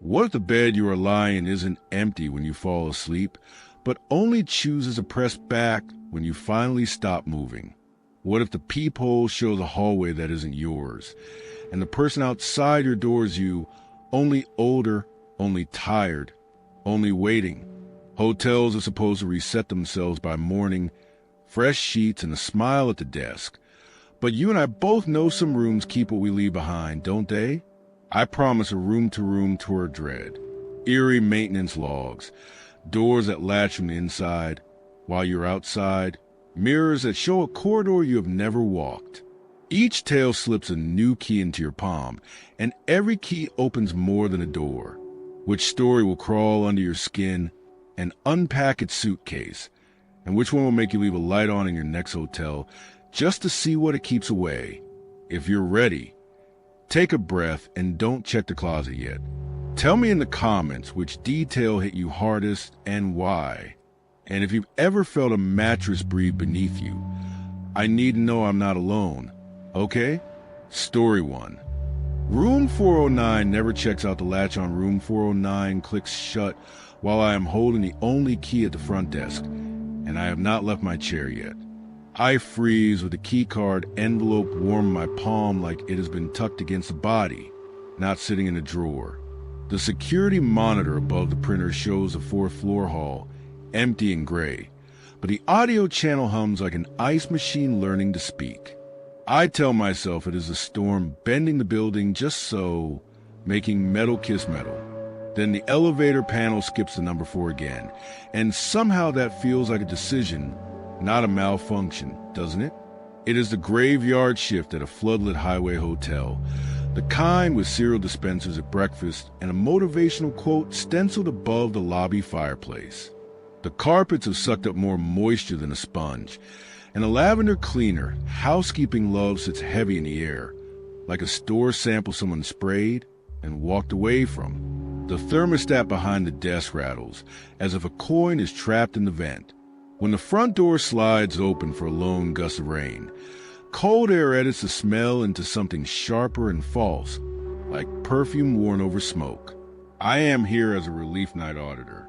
What if the bed you are lying in isn't empty when you fall asleep, but only chooses to press back when you finally stop moving? What if the peephole shows a hallway that isn't yours, and the person outside your door is you, only older, only tired, only waiting? Hotels are supposed to reset themselves by morning, fresh sheets and a smile at the desk. But you and I both know some rooms keep what we leave behind, don't they? I promise a room-to-room tour of dread, eerie maintenance logs, doors that latch from the inside while you're outside, mirrors that show a corridor you have never walked. Each tale slips a new key into your palm, and every key opens more than a door. Which story will crawl under your skin and unpack its suitcase, and which one will make you leave a light on in your next hotel just to see what it keeps away? If you're ready, take a breath and don't check the closet yet. Tell me in the comments which detail hit you hardest and why. And if you've ever felt a mattress breathe beneath you, I need to know I'm not alone. Okay? Story 1. Room 409 never checks out the latch on room 409, clicks shut while I am holding the only key at the front desk, and I have not left my chair yet. I freeze with the keycard envelope warm in my palm like it has been tucked against the body, not sitting in a drawer. The security monitor above the printer shows the fourth floor hall, empty and gray, but the audio channel hums like an ice machine learning to speak. I tell myself it is a storm bending the building just so, making metal kiss metal. Then the elevator panel skips to number 4 again, and somehow that feels like a decision, not a malfunction, doesn't it? It is the graveyard shift at a floodlit highway hotel, the kind with cereal dispensers at breakfast and a motivational quote stenciled above the lobby fireplace. The carpets have sucked up more moisture than a sponge, and a lavender cleaner, housekeeping love, sits heavy in the air, like a store sample someone sprayed and walked away from. The thermostat behind the desk rattles, as if a coin is trapped in the vent. When the front door slides open for a lone gust of rain, cold air edits the smell into something sharper and false, like perfume worn over smoke. I am here as a relief night auditor.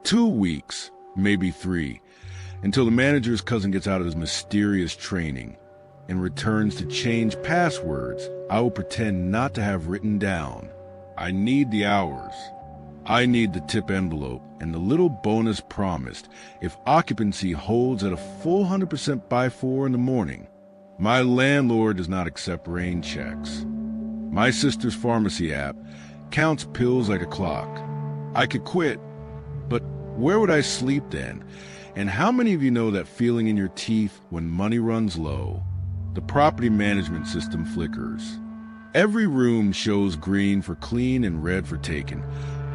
2 weeks, maybe 3, until the manager's cousin gets out of his mysterious training and returns to change passwords I will pretend not to have written down. I need the hours. I need the tip envelope and the little bonus promised if occupancy holds at a full 100% by 4 in the morning. My landlord does not accept rain checks. My sister's pharmacy app counts pills like a clock. I could quit, but where would I sleep then? And how many of you know that feeling in your teeth when money runs low? The property management system flickers. Every room shows green for clean and red for taken,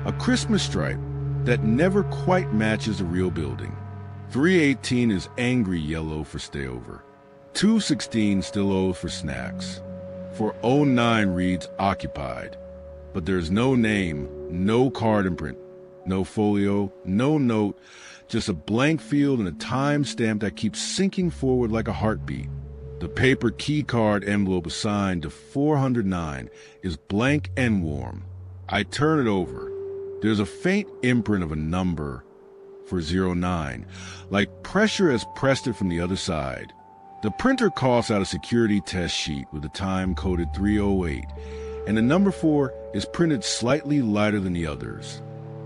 a Christmas stripe that never quite matches the real building. 318 is angry yellow for stayover. 216 still owes for snacks. 409 reads occupied, but there's no name, no card imprint, no folio, no note, just a blank field and a timestamp that keeps sinking forward like a heartbeat. The paper key card envelope assigned to 409 is blank and warm. I turn it over. There's a faint imprint of a number for 09, like pressure has pressed it from the other side. The printer coughs out a security test sheet with the time coded 308, and the number 4 is printed slightly lighter than the others.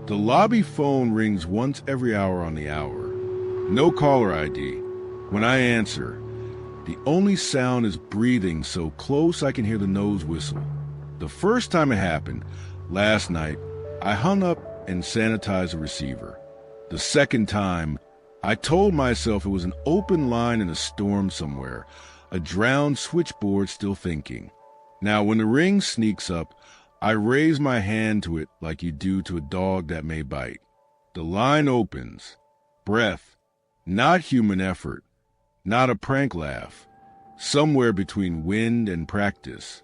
The lobby phone rings once every hour on the hour. No caller ID. When I answer, the only sound is breathing so close I can hear the nose whistle. The first time it happened, last night, I hung up and sanitized the receiver. The second time, I told myself it was an open line in a storm somewhere, a drowned switchboard still thinking. Now, when the ring sneaks up, I raise my hand to it like you do to a dog that may bite. The line opens. Breath, not human effort, not a prank laugh. Somewhere between wind and practice.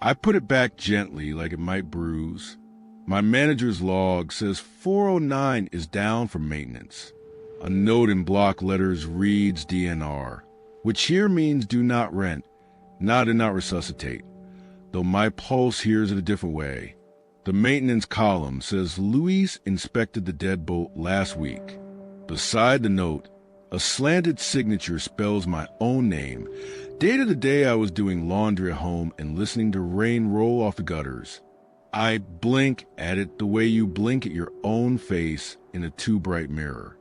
I put it back gently like it might bruise. My manager's log says 409 is down for maintenance. A note in block letters reads DNR, which here means do not rent, not resuscitate, though my pulse hears it a different way. The maintenance column says Luis inspected the deadbolt last week. Beside the note, a slanted signature spells my own name, dated the day I was doing laundry at home and listening to rain roll off the gutters. I blink at it the way you blink at your own face in a too bright mirror.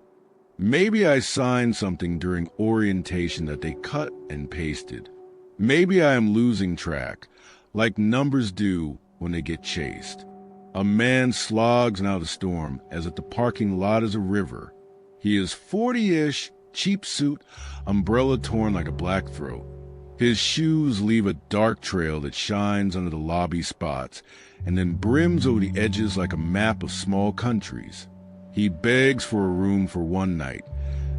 Maybe I signed something during orientation that they cut and pasted. Maybe I am losing track, like numbers do when they get chased. A man slogs out of the storm as if the parking lot is a river. He is 40-ish, cheap suit, umbrella torn like a black throat. His shoes leave a dark trail that shines under the lobby spots and then brims over the edges like a map of small countries. He begs for a room for one night,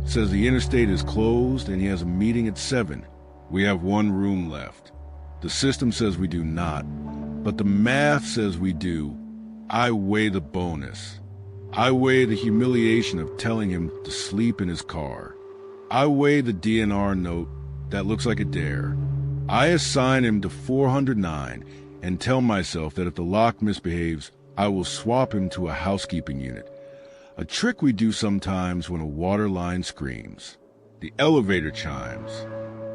says the interstate is closed and he has a meeting at 7. We have one room left. The system says we do not, but the math says we do. I weigh the bonus. I weigh the humiliation of telling him to sleep in his car. I weigh the DNR note that looks like a dare. I assign him to 409 and tell myself that if the lock misbehaves, I will swap him to a housekeeping unit. A trick we do sometimes when a water line screams. The elevator chimes.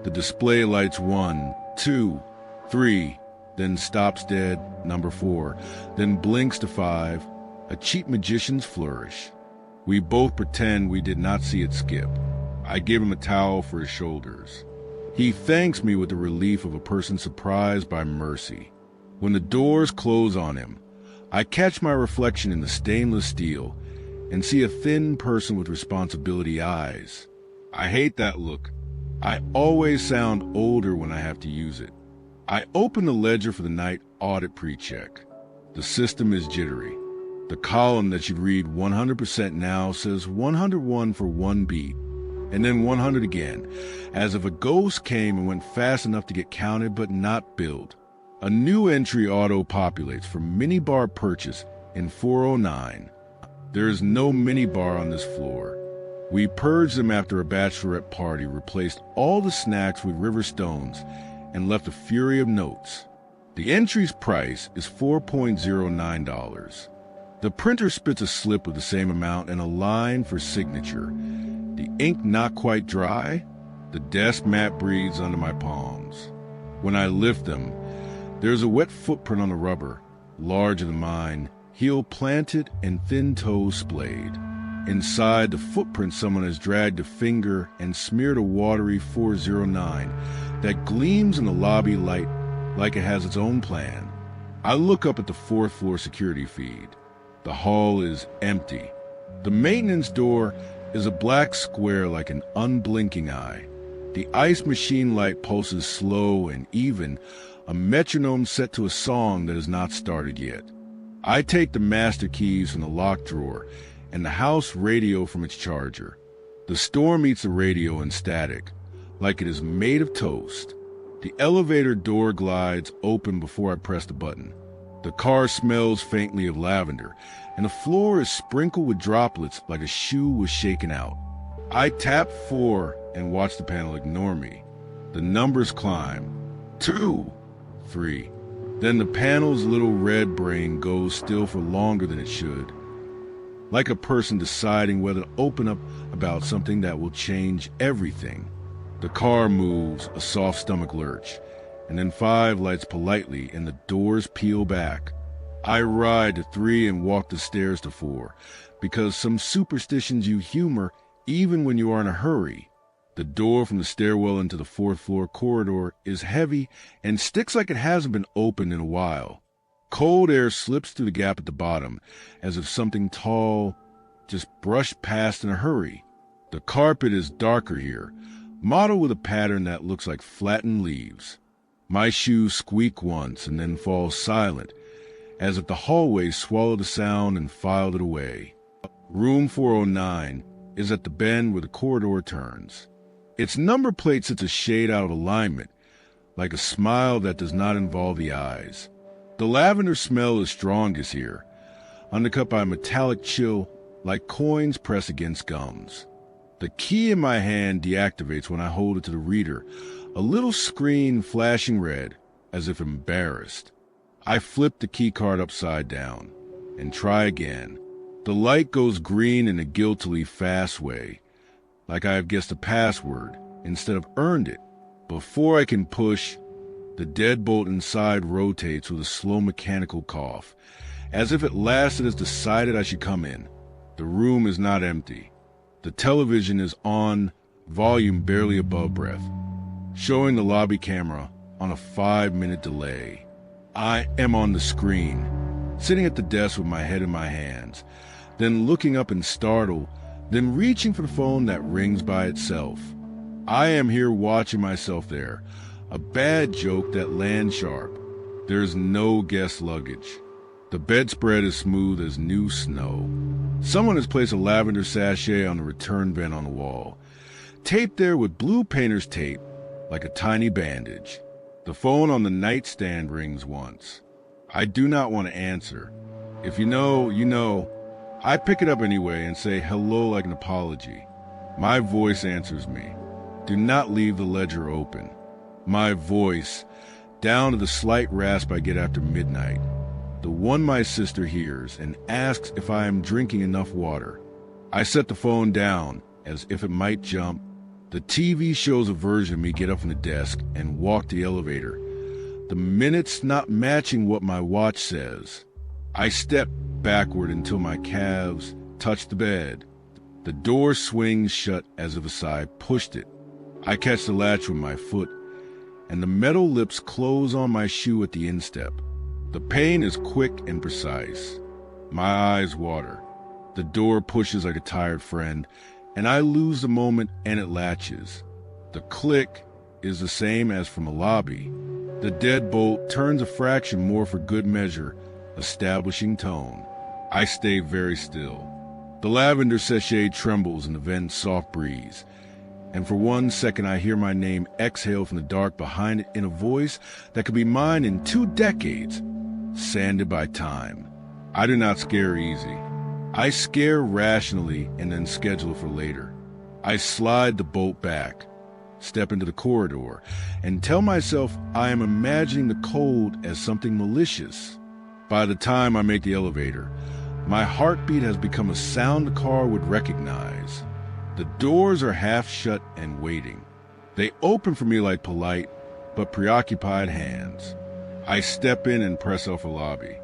The display lights 1, 2, 3, then stops dead, number 4, then blinks to 5, a cheap magician's flourish. We both pretend we did not see it skip. I give him a towel for his shoulders. He thanks me with the relief of a person surprised by mercy. When the doors close on him, I catch my reflection in the stainless steel and see a thin person with responsibility eyes. I hate that look. I always sound older when I have to use it. I open the ledger for the night audit pre-check. The system is jittery. The column that should read 100% now says 101 for one beat, and then 100 again, as if a ghost came and went fast enough to get counted but not billed. A new entry auto-populates for minibar purchase in 409. There is no minibar on this floor. We purged them after a bachelorette party replaced all the snacks with river stones and left a fury of notes. The entry's price is $4.09. The printer spits a slip with the same amount and a line for signature. The ink not quite dry. The desk mat breathes under my palms. When I lift them, there's a wet footprint on the rubber, larger than mine, heel planted and thin toes splayed. Inside the footprint, someone has dragged a finger and smeared a watery 409 that gleams in the lobby light like it has its own plan. I look up at the 4th floor security feed. The hall is empty. The maintenance door is a black square like an unblinking eye. The ice machine light pulses slow and even, a metronome set to a song that has not started yet. I take the master keys from the lock drawer and the house radio from its charger. The storm eats the radio in static, like it is made of toast. The elevator door glides open before I press the button. The car smells faintly of lavender, and the floor is sprinkled with droplets like a shoe was shaken out. I tap 4 and watch the panel ignore me. The numbers climb. 2, 3. Then the panel's little red brain goes still for longer than it should, like a person deciding whether to open up about something that will change everything. The car moves, a soft stomach lurch, and then 5 lights politely and the doors peel back. I ride to 3 and walk the stairs to 4, because some superstitions you humor even when you are in a hurry. The door from the stairwell into the 4th floor corridor is heavy and sticks like it hasn't been opened in a while. Cold air slips through the gap at the bottom, as if something tall just brushed past in a hurry. The carpet is darker here, mottled with a pattern that looks like flattened leaves. My shoes squeak once and then fall silent, as if the hallway swallowed the sound and filed it away. Room 409 is at the bend where the corridor turns. Its number plate sits a shade out of alignment, like a smile that does not involve the eyes. The lavender smell is strongest here, undercut by a metallic chill like coins pressed against gums. The key in my hand deactivates when I hold it to the reader, a little screen flashing red, as if embarrassed. I flip the key card upside down and try again. The light goes green in a guiltily fast way, like I have guessed a password instead of earned it. Before I can push, the deadbolt inside rotates with a slow mechanical cough, as if at last it has decided I should come in. The room is not empty. The television is on, volume barely above breath, showing the lobby camera on a 5-minute delay. I am on the screen, sitting at the desk with my head in my hands, then looking up in startle, then reaching for the phone that rings by itself. I am here watching myself there, a bad joke that lands sharp. There's no guest luggage. The bedspread is smooth as new snow. Someone has placed a lavender sachet on the return vent on the wall, taped there with blue painter's tape, like a tiny bandage. The phone on the nightstand rings once. I do not want to answer. If you know, you know. I pick it up anyway and say hello like an apology. My voice answers me. Do not leave the ledger open. My voice, down to the slight rasp I get after midnight. The one my sister hears and asks if I am drinking enough water. I set the phone down as if it might jump. The TV shows a version of me get up from the desk and walk to the elevator, the minutes not matching what my watch says. I step backward until my calves touch the bed. The door swings shut as if a sigh pushed it. I catch the latch with my foot, and the metal lips close on my shoe at the instep. The pain is quick and precise. My eyes water. The door pushes like a tired friend, and I lose the moment and it latches. The click is the same as from the lobby. The deadbolt turns a fraction more for good measure, establishing tone. I stay very still. The lavender sachet trembles in the vent's soft breeze, and for 1 second I hear my name exhale from the dark behind it in a voice that could be mine in 2 decades, sanded by time. I do not scare easy. I scare rationally and then schedule for later. I slide the bolt back, step into the corridor, and tell myself I am imagining the cold as something malicious. By the time I make the elevator, my heartbeat has become a sound the car would recognize. The doors are half shut and waiting. They open for me like polite but preoccupied hands. I step in and press off a lobby.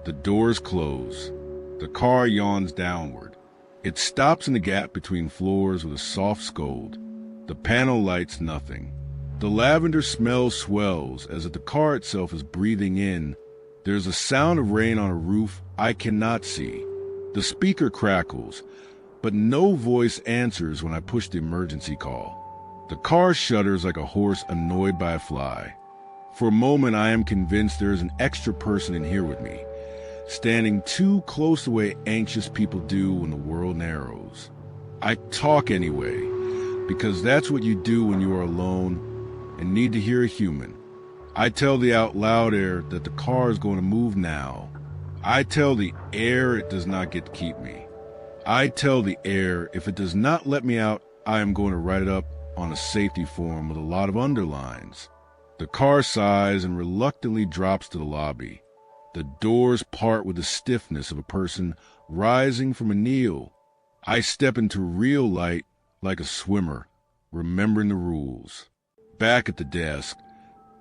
The doors close. The car yawns downward. It stops in the gap between floors with a soft scold. The panel lights nothing. The lavender smell swells as if the car itself is breathing in. There's a sound of rain on a roof I cannot see. The speaker crackles, but no voice answers when I push the emergency call. The car shudders like a horse annoyed by a fly. For a moment I am convinced there is an extra person in here with me, standing too close the way anxious people do when the world narrows. I talk anyway, because that's what you do when you are alone and need to hear a human. I tell the out loud air that the car is going to move now. I tell the air it does not get to keep me. I tell the air if it does not let me out, I am going to write it up on a safety form with a lot of underlines. The car sighs and reluctantly drops to the lobby. The doors part with the stiffness of a person rising from a kneel. I step into real light like a swimmer, remembering the rules. Back at the desk,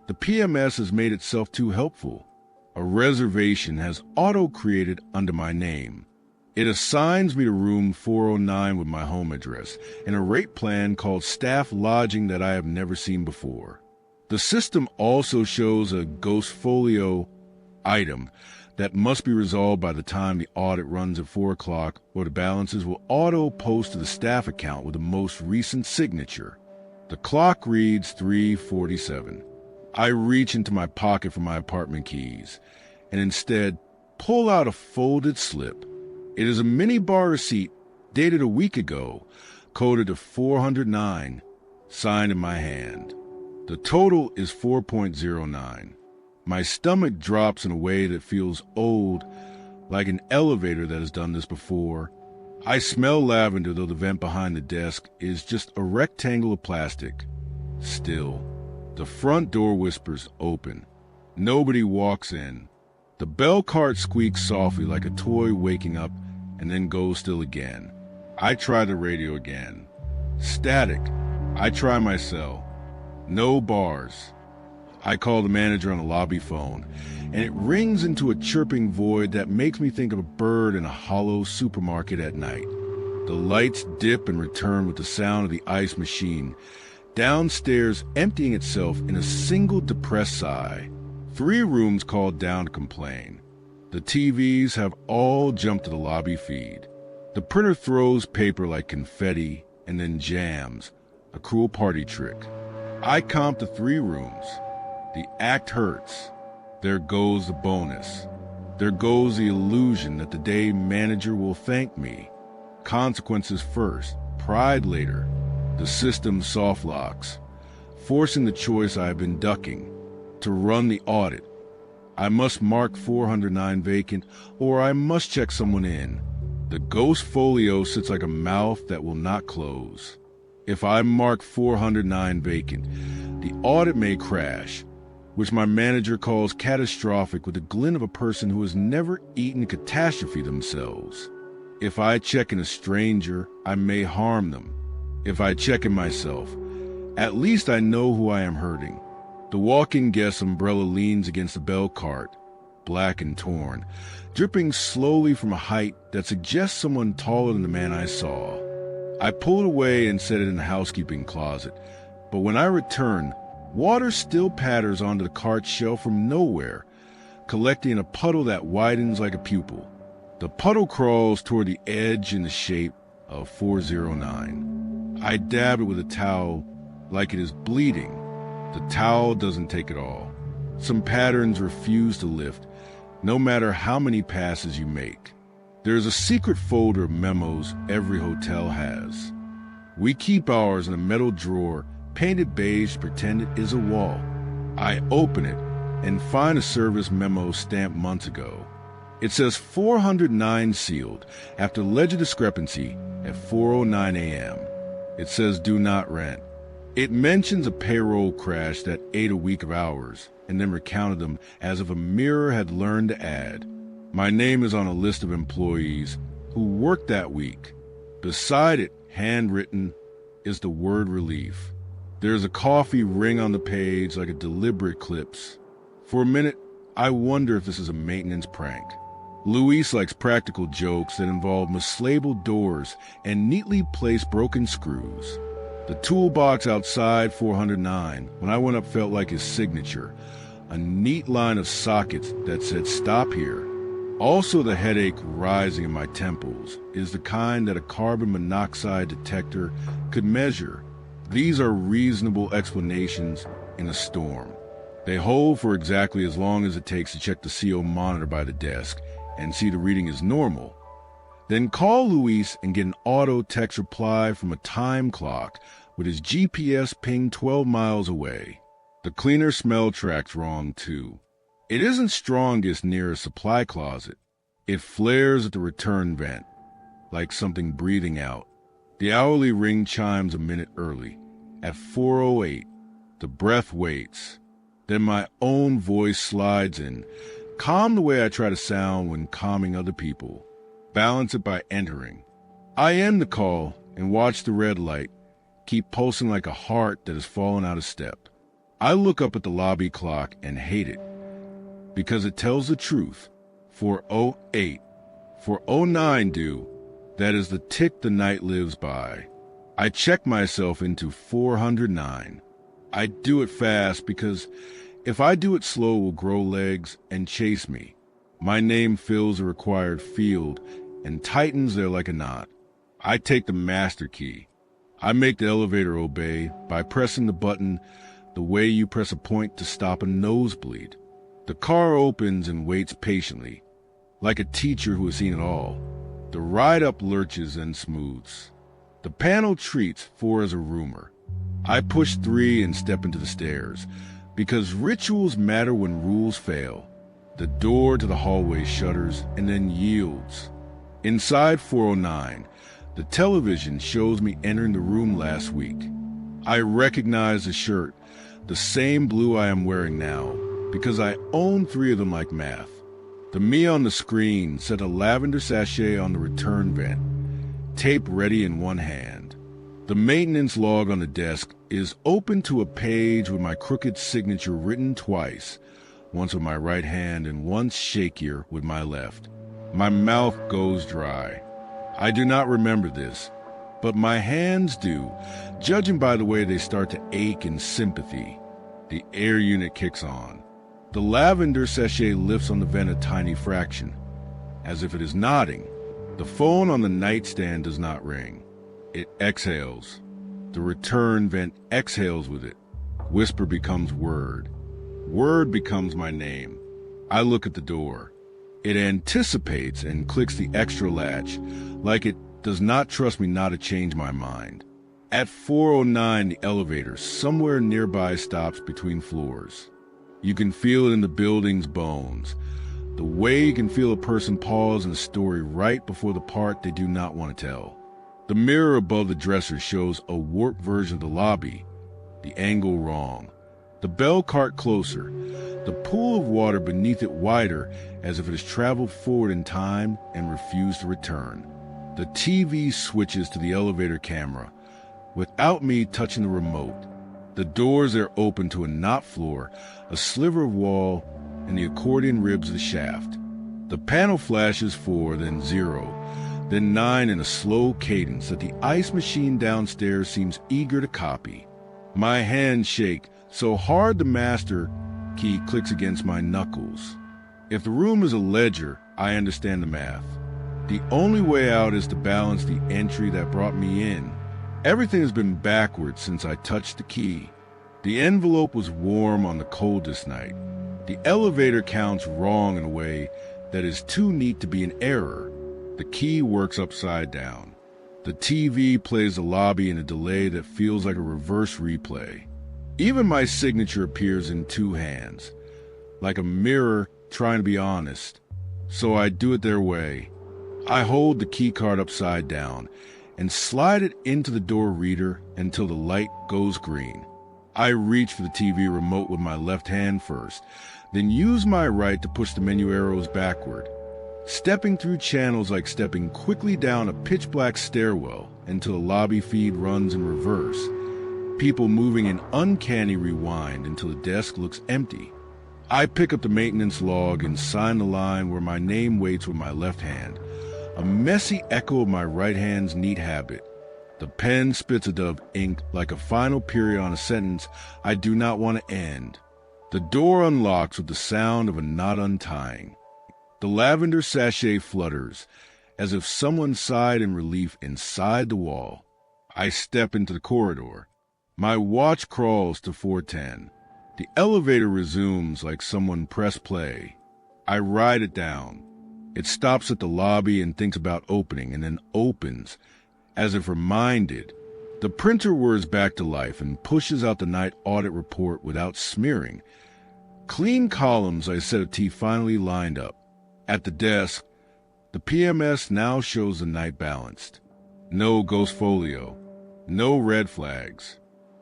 the PMS has made itself too helpful. A reservation has auto-created under my name. It assigns me to room 409 with my home address and a rate plan called staff lodging that I have never seen before. The system also shows a ghostfolio item that must be resolved by the time the audit runs at 4 o'clock, or the balances will auto-post to the staff account with the most recent signature. The clock reads 3:47. I reach into my pocket for my apartment keys and instead pull out a folded slip. It is a mini-bar receipt dated a week ago, coded to 409, signed in my hand. The total is 4.09. My stomach drops in a way that feels old, like an elevator that has done this before. I smell lavender, though the vent behind the desk is just a rectangle of plastic. Still, the front door whispers open. Nobody walks in. The bell cart squeaks softly like a toy waking up and then goes still again. I try the radio again. Static. I try my cell. No bars. I call the manager on the lobby phone, and it rings into a chirping void that makes me think of a bird in a hollow supermarket at night. The lights dip and return with the sound of the ice machine, downstairs emptying itself in a single depressed sigh. 3 rooms called down to complain. The TVs have all jumped to the lobby feed. The printer throws paper like confetti and then jams, a cruel party trick. I comp the 3 rooms. The act hurts. There goes the bonus. There goes the illusion that the day manager will thank me. Consequences first, pride later. The system soft locks, forcing the choice I have been ducking, to run the audit. I must mark 409 vacant, or I must check someone in. The ghost folio sits like a mouth that will not close. If I mark 409 vacant, the audit may crash, which my manager calls catastrophic with the glint of a person who has never eaten catastrophe themselves. If I check in a stranger, I may harm them. If I check in myself, at least I know who I am hurting. The walk-in guest umbrella leans against the bell cart, black and torn, dripping slowly from a height that suggests someone taller than the man I saw. I pull it away and set it in the housekeeping closet, but when I return, water still patters onto the cart shelf from nowhere, collecting in a puddle that widens like a pupil. The puddle crawls toward the edge in the shape of 409. I dab it with a towel like it is bleeding. The towel doesn't take it all. Some patterns refuse to lift, no matter how many passes you make. There's a secret folder of memos every hotel has. We keep ours in a metal drawer, painted beige to pretend it is a wall. I open it and find a service memo stamped months ago. It says 409 sealed after alleged discrepancy at 4:09 a.m. It says do not rent. It mentions a payroll crash that ate a week of hours and then recounted them as if a mirror had learned to add. My name is on a list of employees who worked that week. Beside it, handwritten, is the word relief. There's a coffee ring on the page like a deliberate clips. For a minute, I wonder if this is a maintenance prank. Luis likes practical jokes that involve mislabeled doors and neatly placed broken screws. The toolbox outside 409, when I went up, felt like his signature, a neat line of sockets that said stop here. Also, the headache rising in my temples is the kind that a carbon monoxide detector could measure. These are reasonable explanations in a storm. They hold for exactly as long as it takes to check the CO monitor by the desk and see the reading is normal. Then call Luis and get an auto text reply from a time clock with his GPS ping 12 miles away. The cleaner smell track's wrong too. It isn't strongest near a supply closet. It flares at the return vent, like something breathing out. The hourly ring chimes a minute early. At 4:08, the breath waits. Then my own voice slides in, calm the way I try to sound when calming other people. Balance it by entering. I end the call and watch the red light keep pulsing like a heart that has fallen out of step. I look up at the lobby clock and hate it, because it tells the truth. 4:08. 4:09 do. That is the tick the night lives by. I check myself into 409. I do it fast because if I do it slow, it will grow legs and chase me. My name fills the required field and tightens there like a knot. I take the master key. I make the elevator obey by pressing the button the way you press a point to stop a nosebleed. The car opens and waits patiently, like a teacher who has seen it all. The ride-up lurches and smooths. The panel treats 4 as a rumor. I push 3 and step into the stairs, because rituals matter when rules fail. The door to the hallway shudders and then yields. Inside 409, the television shows me entering the room last week. I recognize the shirt, the same blue I am wearing now, because I own 3 of them like math. The me on the screen set a lavender sachet on the return vent, tape ready in one hand. The maintenance log on the desk is open to a page with my crooked signature written twice, once with my right hand and once shakier with my left. My mouth goes dry. I do not remember this, but my hands do, judging by the way they start to ache in sympathy. The air unit kicks on. The lavender sachet lifts on the vent a tiny fraction, as if it is nodding. The phone on the nightstand does not ring. It exhales. The return vent exhales with it. Whisper becomes word. Word becomes my name. I look at the door. It anticipates and clicks the extra latch, like it does not trust me not to change my mind. At 4:09, the elevator somewhere nearby stops between floors. You can feel it in the building's bones, the way you can feel a person pause in a story right before the part they do not want to tell. The mirror above the dresser shows a warped version of the lobby, the angle wrong. The bell cart closer, the pool of water beneath it wider as if it has traveled forward in time and refused to return. The TV switches to the elevator camera, without me touching the remote. The doors are open to a knot floor, a sliver of wall, and the accordion ribs of the shaft. The panel flashes 4, then 0, then 9 in a slow cadence that the ice machine downstairs seems eager to copy. My hands shake so hard the master key clicks against my knuckles. If the room is a ledger, I understand the math. The only way out is to balance the entry that brought me in. Everything has been backwards since I touched the key. The envelope was warm on the coldest night. The elevator counts wrong in a way that is too neat to be an error. The key works upside down. The TV plays the lobby in a delay that feels like a reverse replay. Even my signature appears in two hands, like a mirror trying to be honest. So I do it their way. I hold the key card upside down and slide it into the door reader until the light goes green. I reach for the TV remote with my left hand first, then use my right to push the menu arrows backward, stepping through channels like stepping quickly down a pitch-black stairwell until the lobby feed runs in reverse, people moving in uncanny rewind until the desk looks empty. I pick up the maintenance log and sign the line where my name waits with my left hand, a messy echo of my right hand's neat habit. The pen spits a dove ink like a final period on a sentence I do not want to end. The door unlocks with the sound of a knot untying. The lavender sachet flutters, as if someone sighed in relief inside the wall. I step into the corridor. My watch crawls to 4:10. The elevator resumes like someone pressed play. I ride it down. It stops at the lobby and thinks about opening, and then opens, as if reminded. The printer whirs back to life and pushes out the night audit report without smearing. Clean columns I set of tea finally lined up. At the desk, the PMS now shows the night balanced. No ghost folio. No red flags.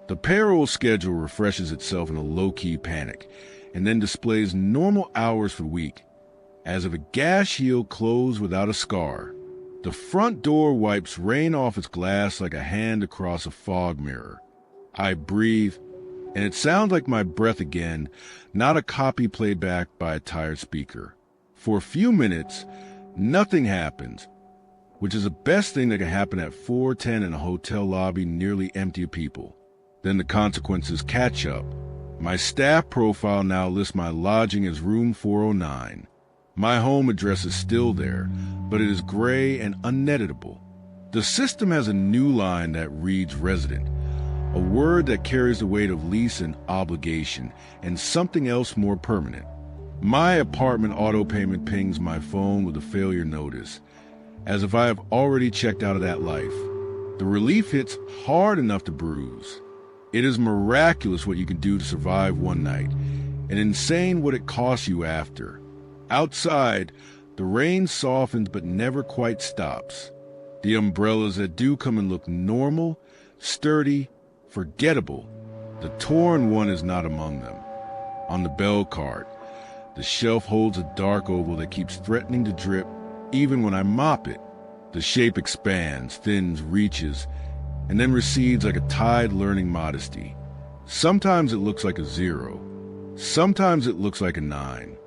The payroll schedule refreshes itself in a low-key panic, and then displays normal hours for the week, as if a gash heel closed without a scar. The front door wipes rain off its glass like a hand across a fog mirror. I breathe, and it sounds like my breath again, not a copy played back by a tired speaker. For a few minutes, nothing happens, which is the best thing that can happen at 4:10 in a hotel lobby nearly empty of people. Then the consequences catch up. My staff profile now lists my lodging as room 409. My home address is still there, but it is gray and uneditable. The system has a new line that reads resident, a word that carries the weight of lease and obligation, and something else more permanent. My apartment auto payment pings my phone with a failure notice, as if I have already checked out of that life. The relief hits hard enough to bruise. It is miraculous what you can do to survive one night, and insane what it costs you after. Outside, the rain softens but never quite stops. The umbrellas that do come and look normal, sturdy, forgettable, the torn one is not among them. On the bell cart, The shelf holds a dark oval that keeps threatening to drip even when I mop it. The shape expands, thins, reaches, and then recedes like a tide learning modesty. Sometimes it looks like a 0. Sometimes it looks like a 9.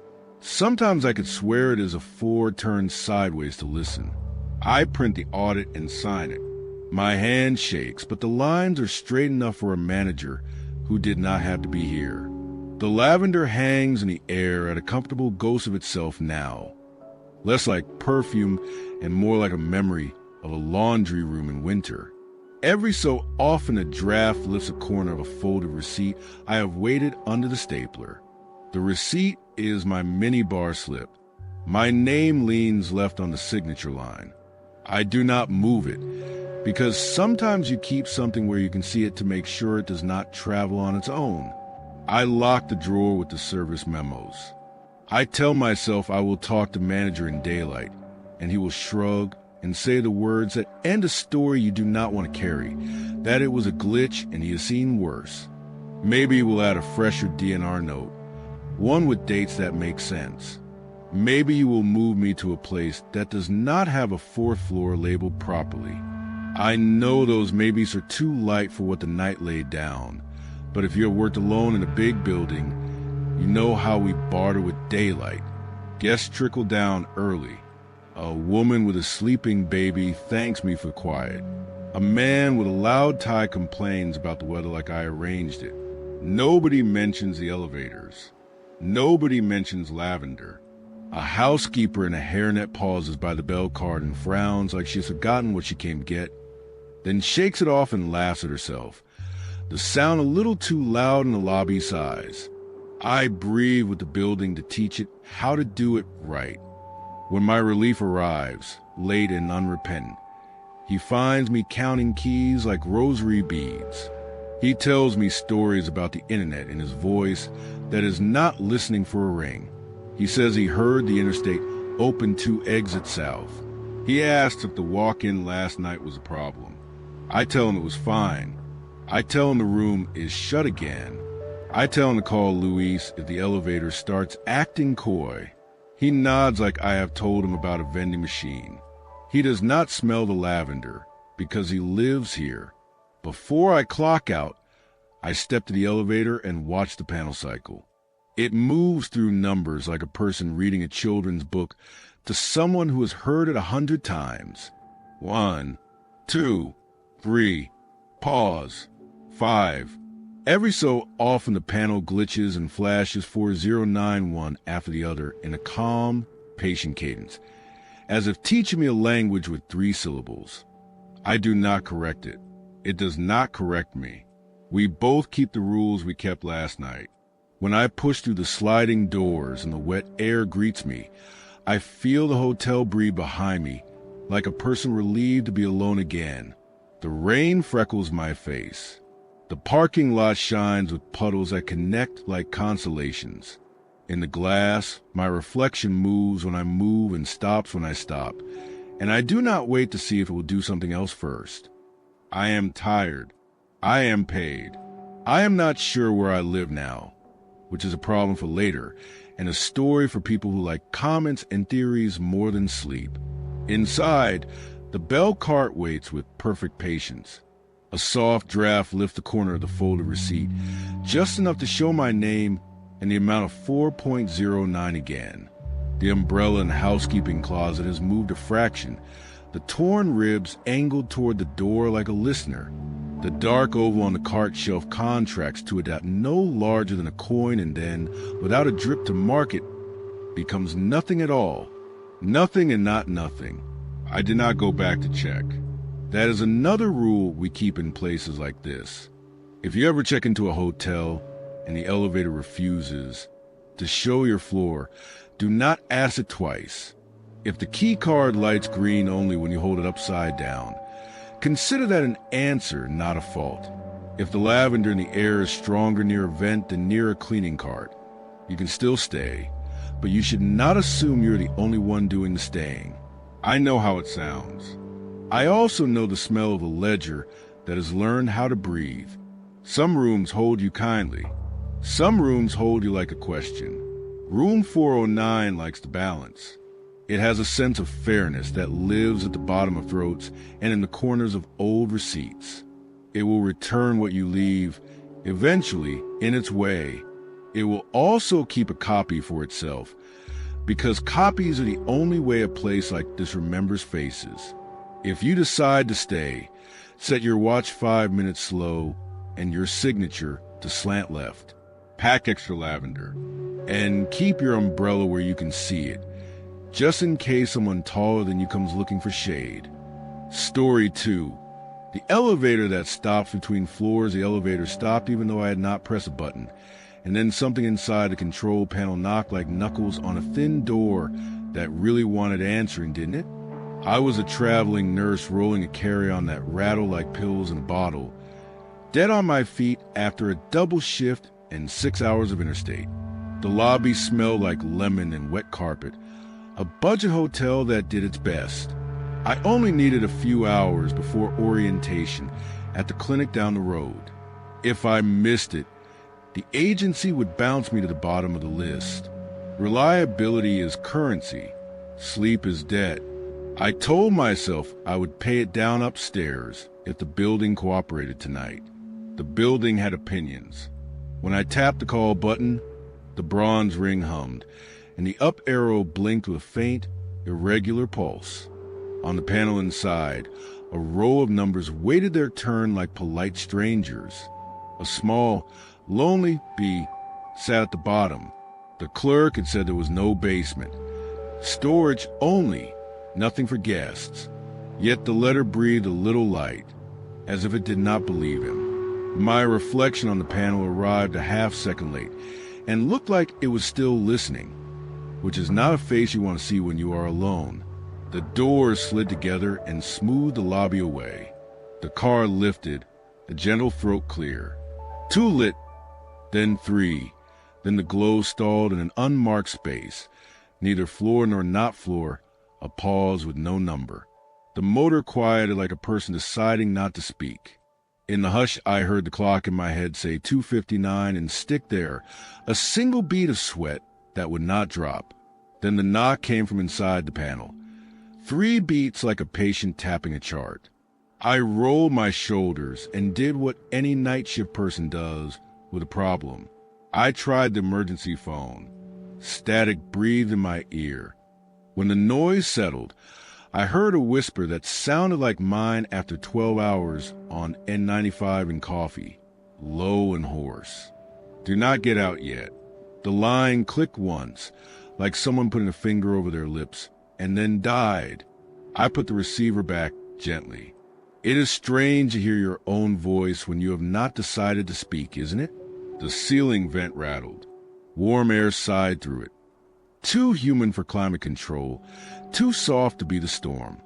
Sometimes I could swear it is a 4 turned sideways to listen. I print the audit and sign it. My hand shakes, but the lines are straight enough for a manager who did not have to be here. The lavender hangs in the air at a comfortable ghost of itself now, less like perfume and more like a memory of a laundry room in winter. Every so often a draft lifts a corner of a folded receipt I have waited under the stapler. The receipt is my mini bar slip. My name leans left on the signature line. I do not move it, because sometimes you keep something where you can see it to make sure it does not travel on its own. I lock the drawer with the service memos. I tell myself I will talk to manager in daylight, and he will shrug and say the words that end a story you do not want to carry, that it was a glitch and he has seen worse. Maybe he will add a fresher DNR note, one with dates that make sense. Maybe you will move me to a place that does not have a 4th floor labeled properly. I know those maybes are too light for what the night laid down, but if you have worked alone in a big building, you know how we barter with daylight. Guests trickle down early. A woman with a sleeping baby thanks me for quiet. A man with a loud tie complains about the weather like I arranged it. Nobody mentions the elevators. Nobody mentions lavender. A housekeeper in a hairnet pauses by the bell card and frowns like she has forgotten what she came to get, then shakes it off and laughs at herself. The sound a little too loud in the lobby sighs. I breathe with the building to teach it how to do it right. When my relief arrives, late and unrepentant, he finds me counting keys like rosary beads. He tells me stories about the internet in his voice that is not listening for a ring. He says he heard the interstate open 2 exits south. He asks if the walk-in last night was a problem. I tell him it was fine. I tell him the room is shut again. I tell him to call Luis if the elevator starts acting coy. He nods like I have told him about a vending machine. He does not smell the lavender because he lives here. Before I clock out, I step to the elevator and watch the panel cycle. It moves through numbers like a person reading a children's book to someone who has heard it 100 times. 1, 2, 3, pause, 5. Every so often the panel glitches and flashes 4091 after the other in a calm, patient cadence, as if teaching me a language with 3 syllables. I do not correct it. It does not correct me. We both keep the rules we kept last night. When I push through the sliding doors and the wet air greets me, I feel the hotel breathe behind me, like a person relieved to be alone again. The rain freckles my face. The parking lot shines with puddles that connect like constellations. In the glass, my reflection moves when I move and stops when I stop, and I do not wait to see if it will do something else first. I am tired. I am paid. I am not sure where I live now, which is a problem for later, and a story for people who like comments and theories more than sleep. Inside, the bell cart waits with perfect patience. A soft draft lifts the corner of the folded receipt, just enough to show my name and the amount of 4.09 again. The umbrella in the housekeeping closet has moved a fraction, the torn ribs angled toward the door like a listener. The dark oval on the cart shelf contracts to it at no larger than a coin and then, without a drip to mark it, becomes nothing at all. Nothing and not nothing. I did not go back to check. That is another rule we keep in places like this. If you ever check into a hotel and the elevator refuses to show your floor, do not ask it twice. If the key card lights green only when you hold it upside down, consider that an answer, not a fault. If the lavender in the air is stronger near a vent than near a cleaning cart, you can still stay, but you should not assume you're the only one doing the staying. I know how it sounds. I also know the smell of a ledger that has learned how to breathe. Some rooms hold you kindly. Some rooms hold you like a question. Room 409 likes to balance. It has a sense of fairness that lives at the bottom of throats and in the corners of old receipts. It will return what you leave, eventually, in its way. It will also keep a copy for itself, because copies are the only way a place like this remembers faces. If you decide to stay, set your watch 5 minutes slow and your signature to slant left. Pack extra lavender, and keep your umbrella where you can see it, just in case someone taller than you comes looking for shade. Story 2. The elevator that stops between floors, the elevator stopped even though I had not pressed a button, and then something inside the control panel knocked like knuckles on a thin door that really wanted answering, didn't it? I was a traveling nurse rolling a carry-on that rattled like pills in a bottle, dead on my feet after a double shift and 6 hours of interstate. The lobby smelled like lemon and wet carpet, a budget hotel that did its best. I only needed a few hours before orientation at the clinic down the road. If I missed it, the agency would bounce me to the bottom of the list. Reliability is currency. Sleep is debt. I told myself I would pay it down upstairs if the building cooperated tonight. The building had opinions. When I tapped the call button, the bronze ring hummed, and the up arrow blinked with a faint, irregular pulse. On the panel inside, a row of numbers waited their turn like polite strangers. A small, lonely bee sat at the bottom. The clerk had said there was no basement. Storage only, nothing for guests. Yet the letter breathed a little light, as if it did not believe him. My reflection on the panel arrived a half-second late, and looked like it was still listening, which is not a face you want to see when you are alone. The doors slid together and smoothed the lobby away. The car lifted, a gentle throat clear. 2 lit, then 3. Then the glow stalled in an unmarked space, neither floor nor not floor, a pause with no number. The motor quieted like a person deciding not to speak. In the hush, I heard the clock in my head say 2:59 and stick there, a single bead of sweat that would not drop. Then the knock came from inside the panel. 3 beats like a patient tapping a chart. I rolled my shoulders and did what any night shift person does with a problem. I tried the emergency phone. Static breathed in my ear. When the noise settled, I heard a whisper that sounded like mine after 12 hours on N95 and coffee, low and hoarse. Do not get out yet. The line clicked once, like someone putting a finger over their lips, and then died. I put the receiver back gently. It is strange to hear your own voice when you have not decided to speak, isn't it? The ceiling vent rattled. Warm air sighed through it. Too human for climate control, too soft to be the storm.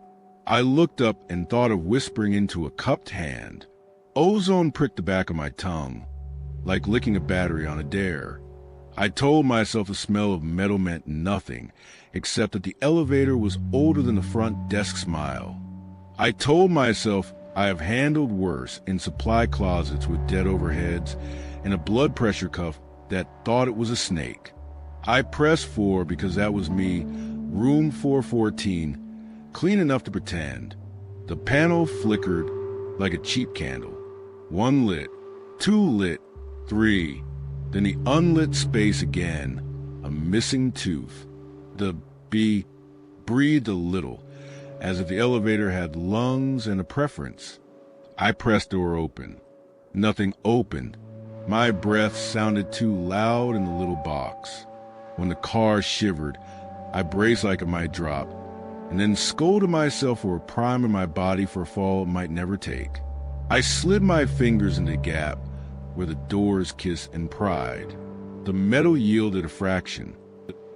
I looked up and thought of whispering into a cupped hand. Ozone pricked the back of my tongue, like licking a battery on a dare. I told myself the smell of metal meant nothing, except that the elevator was older than the front desk smile. I told myself I have handled worse in supply closets with dead overheads and a blood pressure cuff that thought it was a snake. I pressed 4 because that was me, room 414, clean enough to pretend. The panel flickered like a cheap candle. 1 lit, 2 lit, 3. Then the unlit space again, a missing tooth. The bee breathed a little, as if the elevator had lungs and a preference. I pressed the door open. Nothing opened. My breath sounded too loud in the little box. When the car shivered, I braced like it might drop, and then scolded myself for priming my body for a fall it might never take. I slid my fingers in the gap where the doors kiss and pried. The metal yielded a fraction.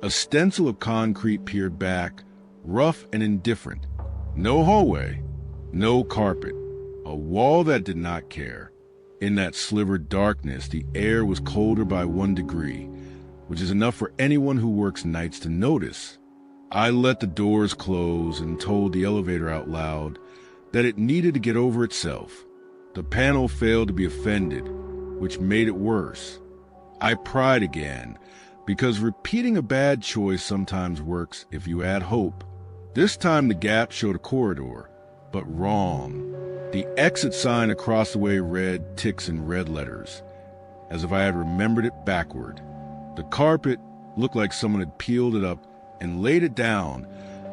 A stencil of concrete peered back, rough and indifferent. No hallway, no carpet, a wall that did not care. In that slivered darkness, the air was colder by 1 degree, which is enough for anyone who works nights to notice. I let the doors close and told the elevator out loud that it needed to get over itself. The panel failed to be offended, which made it worse. I pried again, Because repeating a bad choice sometimes works if you add hope. This time the gap showed a corridor, but wrong. The exit sign across the way read ticks in red letters, as if I had remembered it backward. The carpet looked like someone had peeled it up and laid it down,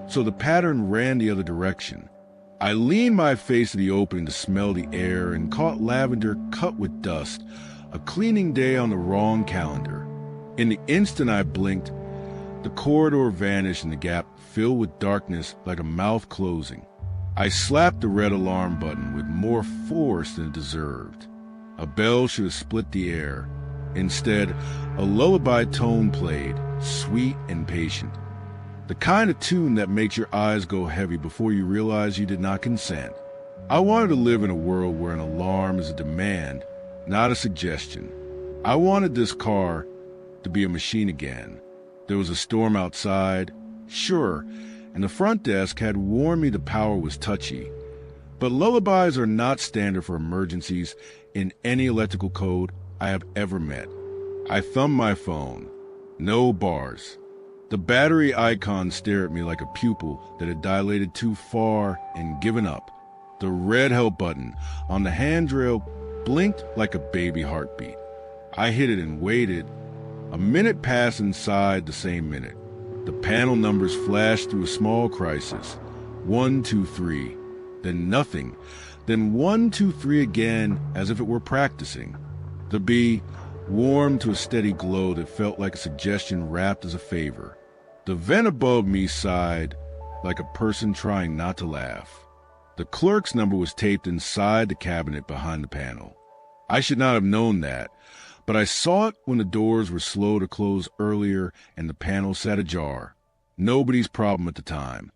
so the pattern ran the other direction. I leaned my face to the opening to smell the air and caught lavender cut with dust, a cleaning day on the wrong calendar. In the instant I blinked, the corridor vanished and the gap filled with darkness like a mouth closing. I slapped the red alarm button with more force than it deserved. A bell should have split the air. Instead, a lullaby tone played, sweet and patient. The kind of tune that makes your eyes go heavy before you realize you did not consent. I wanted to live in a world where an alarm is a demand, not a suggestion. I wanted this car to be a machine again. There was a storm outside, sure, and the front desk had warned me the power was touchy. But lullabies are not standard for emergencies in any electrical code I have ever met. I thumbed my phone. No bars. The battery icon stared at me like a pupil that had dilated too far and given up. The red help button on the handrail blinked like a baby heartbeat. I hit it and waited. A minute passed inside the same minute. The panel numbers flashed through a small crisis. 1, 2, 3. Then nothing. Then 1, 2, 3 again, as if it were practicing. The bee warmed to a steady glow that felt like a suggestion wrapped as a favor. The vent above me sighed like a person trying not to laugh. The clerk's number was taped inside the cabinet behind the panel. I should not have known that, but I saw it when the doors were slow to close earlier and the panel sat ajar. Nobody's problem at the time.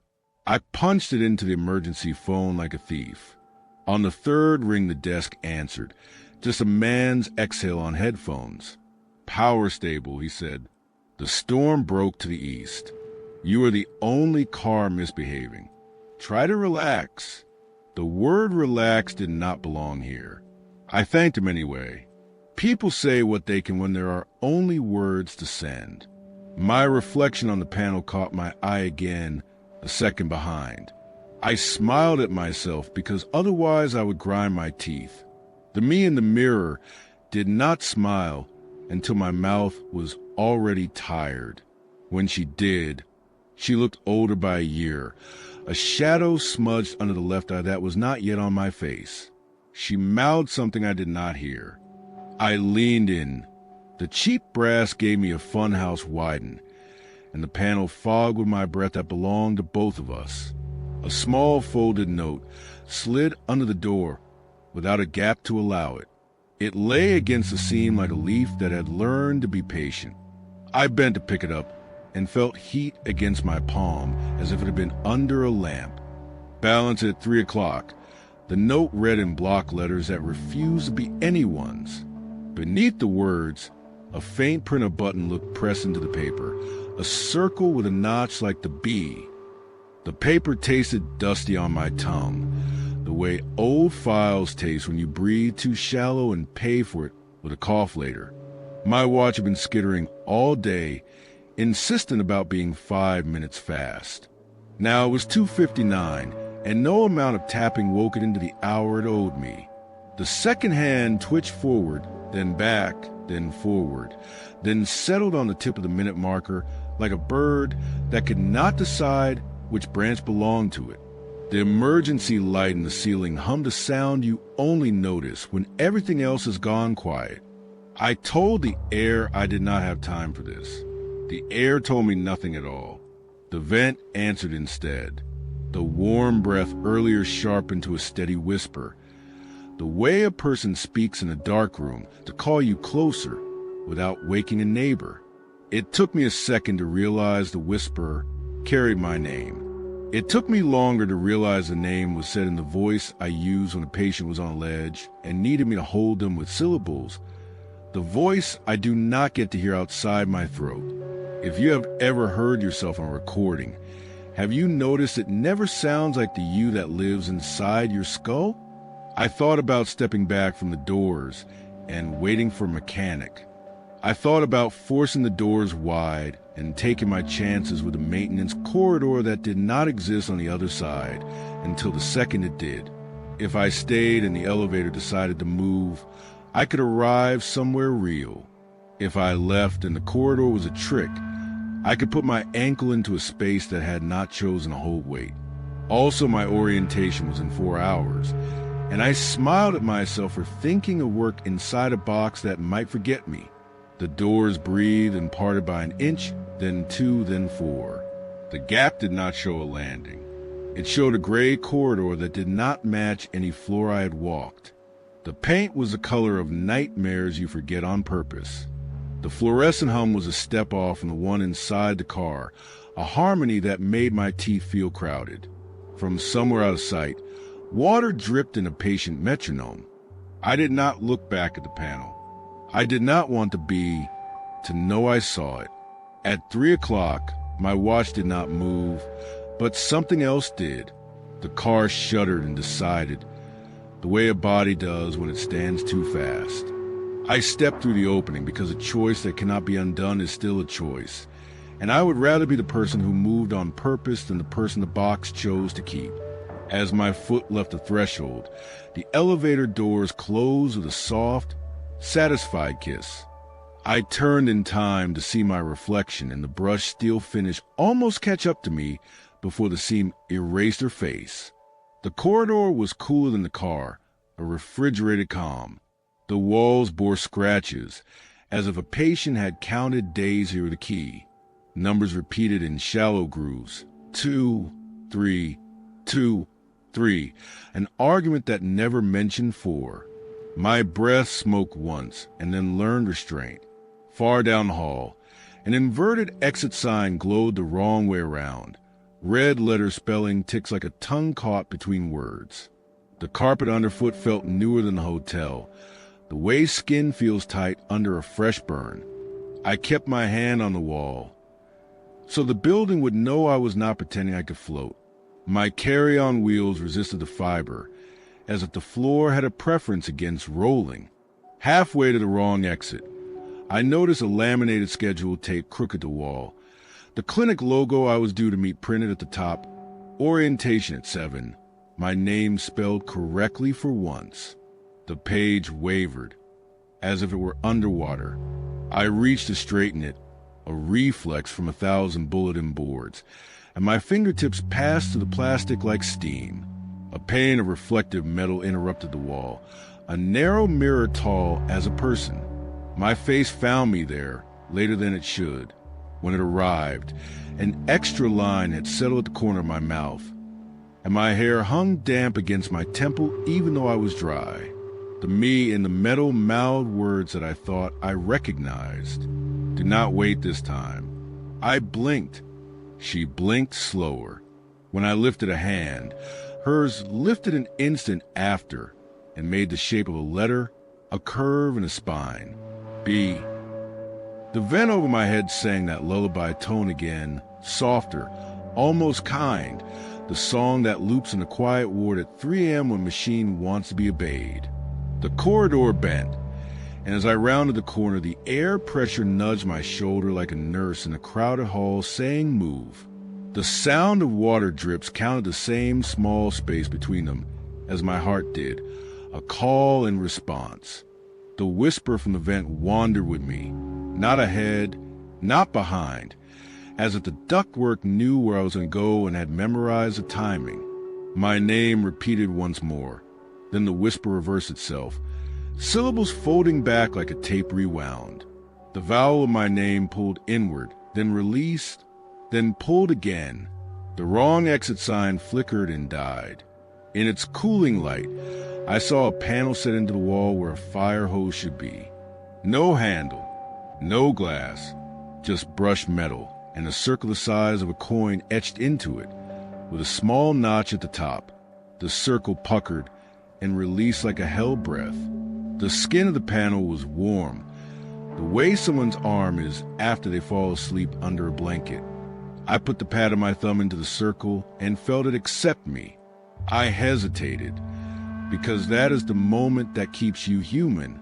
I punched it into the emergency phone like a thief. On the third ring, the desk answered, just a man's exhale on headphones. "Power stable," he said. "The storm broke to the east. You are the only car misbehaving. Try to relax." The word relax did not belong here. I thanked him anyway. People say what they can when there are only words to send. My reflection on the panel caught my eye again, a second behind. I smiled at myself because otherwise I would grind my teeth. The me in the mirror did not smile until my mouth was already tired. When she did, she looked older by a year, a shadow smudged under the left eye that was not yet on my face. She mouthed something I did not hear. I leaned in. The cheap brass gave me a funhouse widen, and the panel fogged with my breath that belonged to both of us. A small folded note slid under the door without a gap to allow it. It lay against the seam like a leaf that had learned to be patient. I bent to pick it up and felt heat against my palm as if it had been under a lamp. Balanced at 3 o'clock, the note read in block letters that refused to be anyone's. Beneath the words, a faint print of button looked pressed into the paper, a circle with a notch like the B. The paper tasted dusty on my tongue, the way old files taste when you breathe too shallow and pay for it with a cough later. My watch had been skittering all day, insistent about being 5 minutes fast. Now it was 2:59, and no amount of tapping woke it into the hour it owed me. The second hand twitched forward, then back, then forward, then settled on the tip of the minute marker like a bird that could not decide which branch belonged to it. The emergency light in the ceiling hummed a sound you only notice when everything else has gone quiet. I told the air I did not have time for this. The air told me nothing at all. The vent answered instead. The warm breath earlier sharpened to a steady whisper. The way a person speaks in a dark room to call you closer without waking a neighbor. It took me a second to realize the whisper carried my name. It took me longer to realize the name was said in the voice I used when a patient was on a ledge and needed me to hold them with syllables. The voice I do not get to hear outside my throat. If you have ever heard yourself on a recording, have you noticed it never sounds like the you that lives inside your skull? I thought about stepping back from the doors and waiting for a mechanic. I thought about forcing the doors wide and taking my chances with a maintenance corridor that did not exist on the other side until the second it did. If I stayed and the elevator decided to move, I could arrive somewhere real. If I left and the corridor was a trick, I could put my ankle into a space that had not chosen to hold weight. Also, my orientation was in 4 hours, and I smiled at myself for thinking of work inside a box that might forget me. The doors breathed and parted by an inch, then 2, then 4. The gap did not show a landing. It showed a gray corridor that did not match any floor I had walked. The paint was the color of nightmares you forget on purpose. The fluorescent hum was a step off from the one inside the car, a harmony that made my teeth feel crowded. From somewhere out of sight, water dripped in a patient metronome. I did not look back at the panel. I did not want to know I saw it. At 3 o'clock, my watch did not move, but something else did. The car shuddered and decided, the way a body does when it stands too fast. I stepped through the opening because a choice that cannot be undone is still a choice, and I would rather be the person who moved on purpose than the person the box chose to keep. As my foot left the threshold, the elevator doors closed with a soft, satisfied kiss. I turned in time to see my reflection and the brushed steel finish almost catch up to me before the seam erased her face. The corridor was cooler than the car, a refrigerated calm. The walls bore scratches, as if a patient had counted days here with a key. Numbers repeated in shallow grooves. 2, 3, 2, 3. An argument that never mentioned 4. My breath smoked once, and then learned restraint. Far down the hall, an inverted exit sign glowed the wrong way around. Red letter spelling ticks like a tongue caught between words. The carpet underfoot felt newer than the hotel, the way skin feels tight under a fresh burn. I kept my hand on the wall, so the building would know I was not pretending I could float. My carry-on wheels resisted the fiber, as if the floor had a preference against rolling. Halfway to the wrong exit, I noticed a laminated schedule taped crooked to the wall. The clinic logo I was due to meet printed at the top. Orientation at 7. My name spelled correctly for once. The page wavered, as if it were underwater. I reached to straighten it, a reflex from 1,000 bulletin boards, and my fingertips passed through the plastic like steam. A pane of reflective metal interrupted the wall, a narrow mirror tall as a person. My face found me there, later than it should. When it arrived, an extra line had settled at the corner of my mouth, and my hair hung damp against my temple even though I was dry. The me in the metal mouthed words that I thought I recognized. Do not wait this time. I blinked. She blinked slower. When I lifted a hand, hers lifted an instant after and made the shape of a letter, a curve, and a spine. B. The vent over my head sang that lullaby tone again, softer, almost kind, the song that loops in a quiet ward at 3 a.m. when machine wants to be obeyed. The corridor bent, and as I rounded the corner, the air pressure nudged my shoulder like a nurse in a crowded hall saying move. The sound of water drips counted the same small space between them as my heart did, a call and response. The whisper from the vent wandered with me, not ahead, not behind, as if the ductwork knew where I was going to go and had memorized the timing. My name repeated once more. Then the whisper reversed itself, syllables folding back like a tape rewound. The vowel of my name pulled inward, then released, then pulled again. The wrong exit sign flickered and died. In its cooling light, I saw a panel set into the wall where a fire hose should be. No handle, no glass, just brushed metal and a circle the size of a coin etched into it, with a small notch at the top. The circle puckered and released like a hell breath. The skin of the panel was warm, the way someone's arm is after they fall asleep under a blanket. I put the pad of my thumb into the circle and felt it accept me. I hesitated, because that is the moment that keeps you human.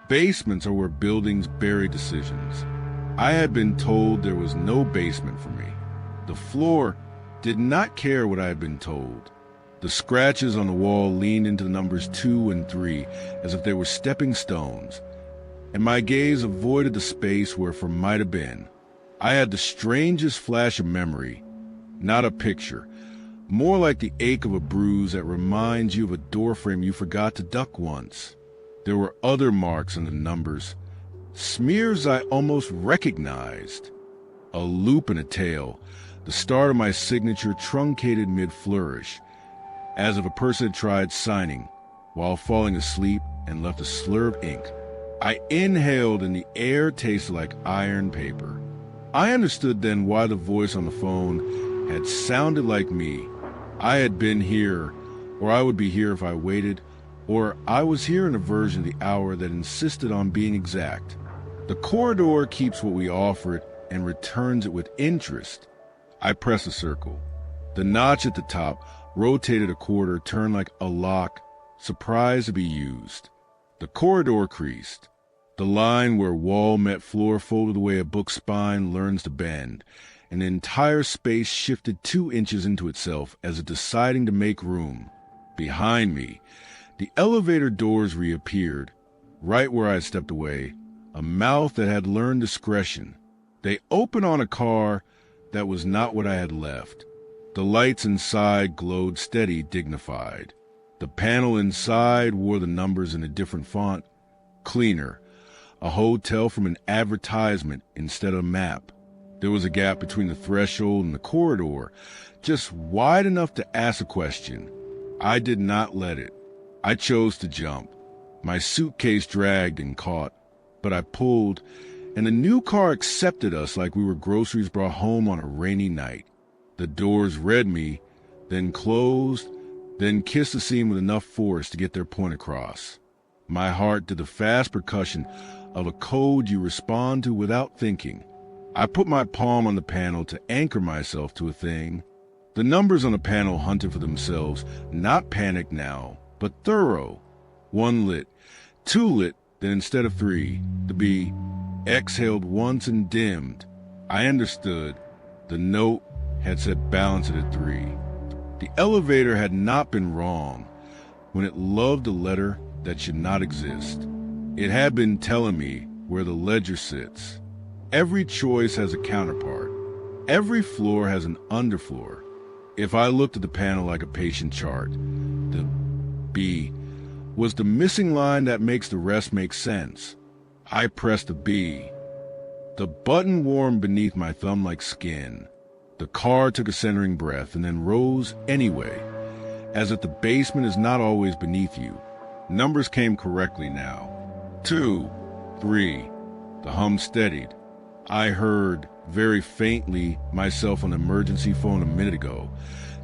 Basements are where buildings bury decisions. I had been told there was no basement for me. The floor did not care what I had been told. The scratches on the wall leaned into the numbers 2 and 3 as if they were stepping stones, and my gaze avoided the space where it might have been. I had the strangest flash of memory, not a picture, more like the ache of a bruise that reminds you of a doorframe you forgot to duck once. There were other marks on the numbers, smears I almost recognized. A loop and a tail, the start of my signature truncated mid-flourish, as if a person had tried signing while falling asleep and left a slur of ink. I inhaled and the air tasted like iron paper. I understood then why the voice on the phone had sounded like me. I had been here, or I would be here if I waited, or I was here in a version of the hour that insisted on being exact. The corridor keeps what we offer it and returns it with interest. I pressed a circle. The notch at the top rotated a quarter, turned like a lock, surprised to be used. The corridor creased. The line where wall met floor folded the way a book spine learns to bend, and the entire space shifted 2 inches into itself as if deciding to make room. Behind me, the elevator doors reappeared, right where I had stepped away, a mouth that had learned discretion. They opened on a car that was not what I had left. The lights inside glowed steady, dignified. The panel inside wore the numbers in a different font, cleaner, a hotel from an advertisement instead of a map. There was a gap between the threshold and the corridor, just wide enough to ask a question. I did not let it. I chose to jump. My suitcase dragged and caught, but I pulled, and the new car accepted us like we were groceries brought home on a rainy night. The doors read me, then closed, then kissed the scene with enough force to get their point across. My heart did the fast percussion of a code you respond to without thinking. I put my palm on the panel to anchor myself to a thing. The numbers on the panel hunted for themselves, not panicked now, but thorough. 1 lit, 2 lit, then instead of 3, the B exhaled once and dimmed. I understood. The note had said balance it at 3. The elevator had not been wrong when it loved a letter that should not exist. It had been telling me where the ledger sits. Every choice has a counterpart. Every floor has an underfloor. If I looked at the panel like a patient chart, the B was the missing line that makes the rest make sense. I pressed the B. The button warmed beneath my thumb like skin. The car took a centering breath and then rose anyway, as if the basement is not always beneath you. Numbers came correctly now. 2, 3. The hum steadied. I heard, very faintly, myself on the emergency phone a minute ago,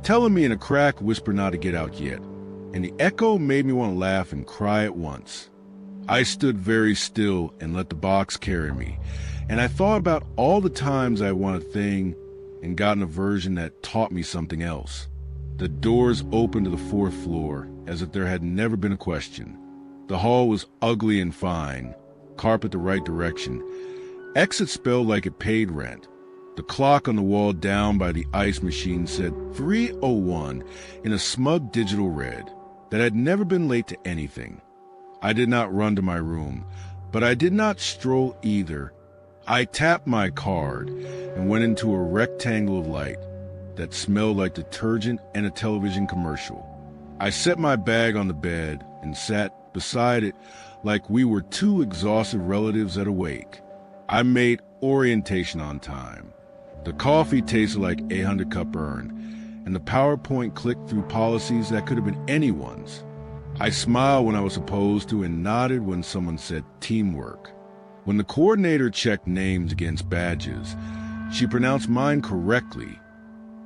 telling me in a cracked whisper not to get out yet, and the echo made me want to laugh and cry at once. I stood very still and let the box carry me, and I thought about all the times I wanted a thing and gotten a version that taught me something else. The doors opened to the 4th floor, as if there had never been a question. The hall was ugly and fine, carpet the right direction. Exit spelled like it paid rent. The clock on the wall down by the ice machine said 3:01 in a smug digital red that had never been late to anything. I did not run to my room, but I did not stroll either. I tapped my card and went into a rectangle of light that smelled like detergent and a television commercial. I set my bag on the bed and sat beside it like we were 2 exhausted relatives at a wake. I made orientation on time. The coffee tasted like 800-cup burn, and the PowerPoint clicked through policies that could have been anyone's. I smiled when I was supposed to and nodded when someone said teamwork. When the coordinator checked names against badges, she pronounced mine correctly,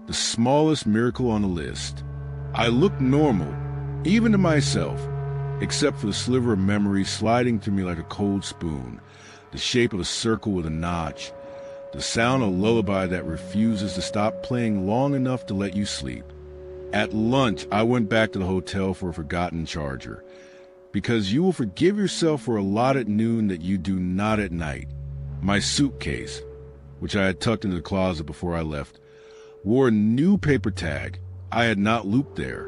the smallest miracle on the list. I looked normal, even to myself, except for the sliver of memory sliding through me like a cold spoon, the shape of a circle with a notch, the sound of a lullaby that refuses to stop playing long enough to let you sleep. At lunch, I went back to the hotel for a forgotten charger. because you will forgive yourself for a lot at noon that you do not at night. My suitcase, which I had tucked into the closet before I left, wore a new paper tag I had not looped there.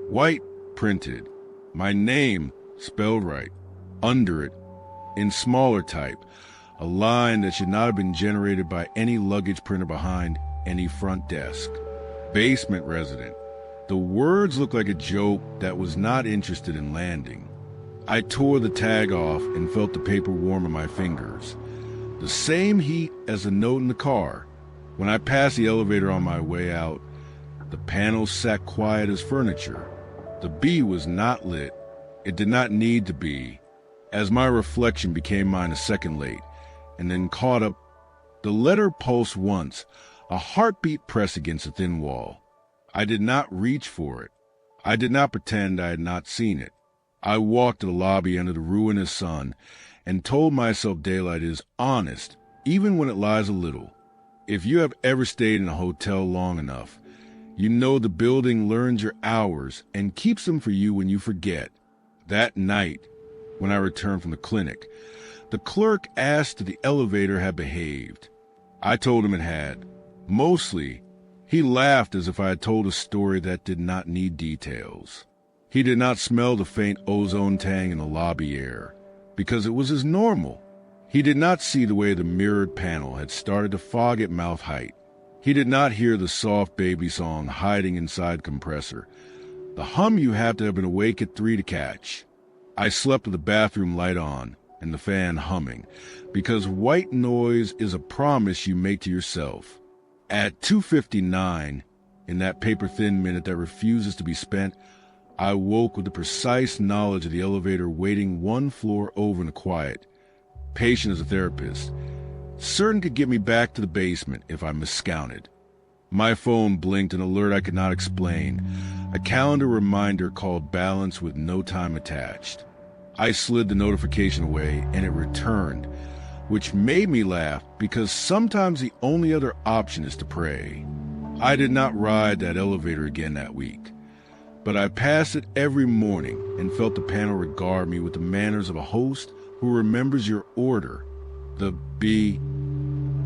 White printed. My name spelled right. Under it, in smaller type, a line that should not have been generated by any luggage printer behind any front desk. Basement resident. The words looked like a joke that was not interested in landing. I tore the tag off and felt the paper warm in my fingers. The same heat as the note in the car. When I passed the elevator on my way out, the panels sat quiet as furniture. The B was not lit. It did not need to be, as my reflection became mine a second late, and then caught up. The letter pulsed once, a heartbeat pressed against a thin wall. I did not reach for it. I did not pretend I had not seen it. I walked to the lobby under the ruinous sun and told myself daylight is honest, even when it lies a little. If you have ever stayed in a hotel long enough, you know the building learns your hours and keeps them for you when you forget. That night, when I returned from the clinic, the clerk asked if the elevator had behaved. I told him it had. Mostly, he laughed as if I had told a story that did not need details. He did not smell the faint ozone tang in the lobby air, because it was as normal. He did not see the way the mirrored panel had started to fog at mouth height. He did not hear the soft baby song hiding inside compressor, the hum you have to have been awake at 3 to catch. I slept with the bathroom light on and the fan humming, because white noise is a promise you make to yourself. At 2:59, in that paper-thin minute that refuses to be spent, I woke with the precise knowledge of the elevator waiting one floor over in the quiet. Patient as a therapist, certain to get me back to the basement if I miscounted. My phone blinked an alert I could not explain, a calendar reminder called balance with no time attached. I slid the notification away and it returned, which made me laugh because sometimes the only other option is to pray. I did not ride that elevator again that week, but I passed it every morning and felt the panel regard me with the manners of a host who remembers your order. The B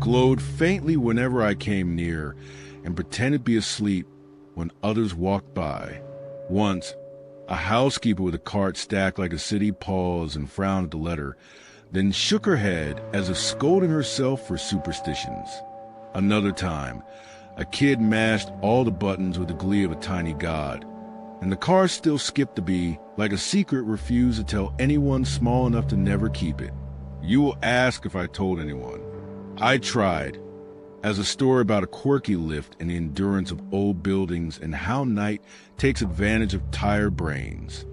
glowed faintly whenever I came near and pretended to be asleep when others walked by. Once, a housekeeper with a cart stacked like a city paused and frowned at the letter, then shook her head as if scolding herself for superstitions. Another time, a kid mashed all the buttons with the glee of a tiny god, and the car still skipped the B like a secret refused to tell anyone small enough to never keep it. You will ask if I told anyone. I tried, as a story about a quirky lift and the endurance of old buildings and how night takes advantage of tired brains.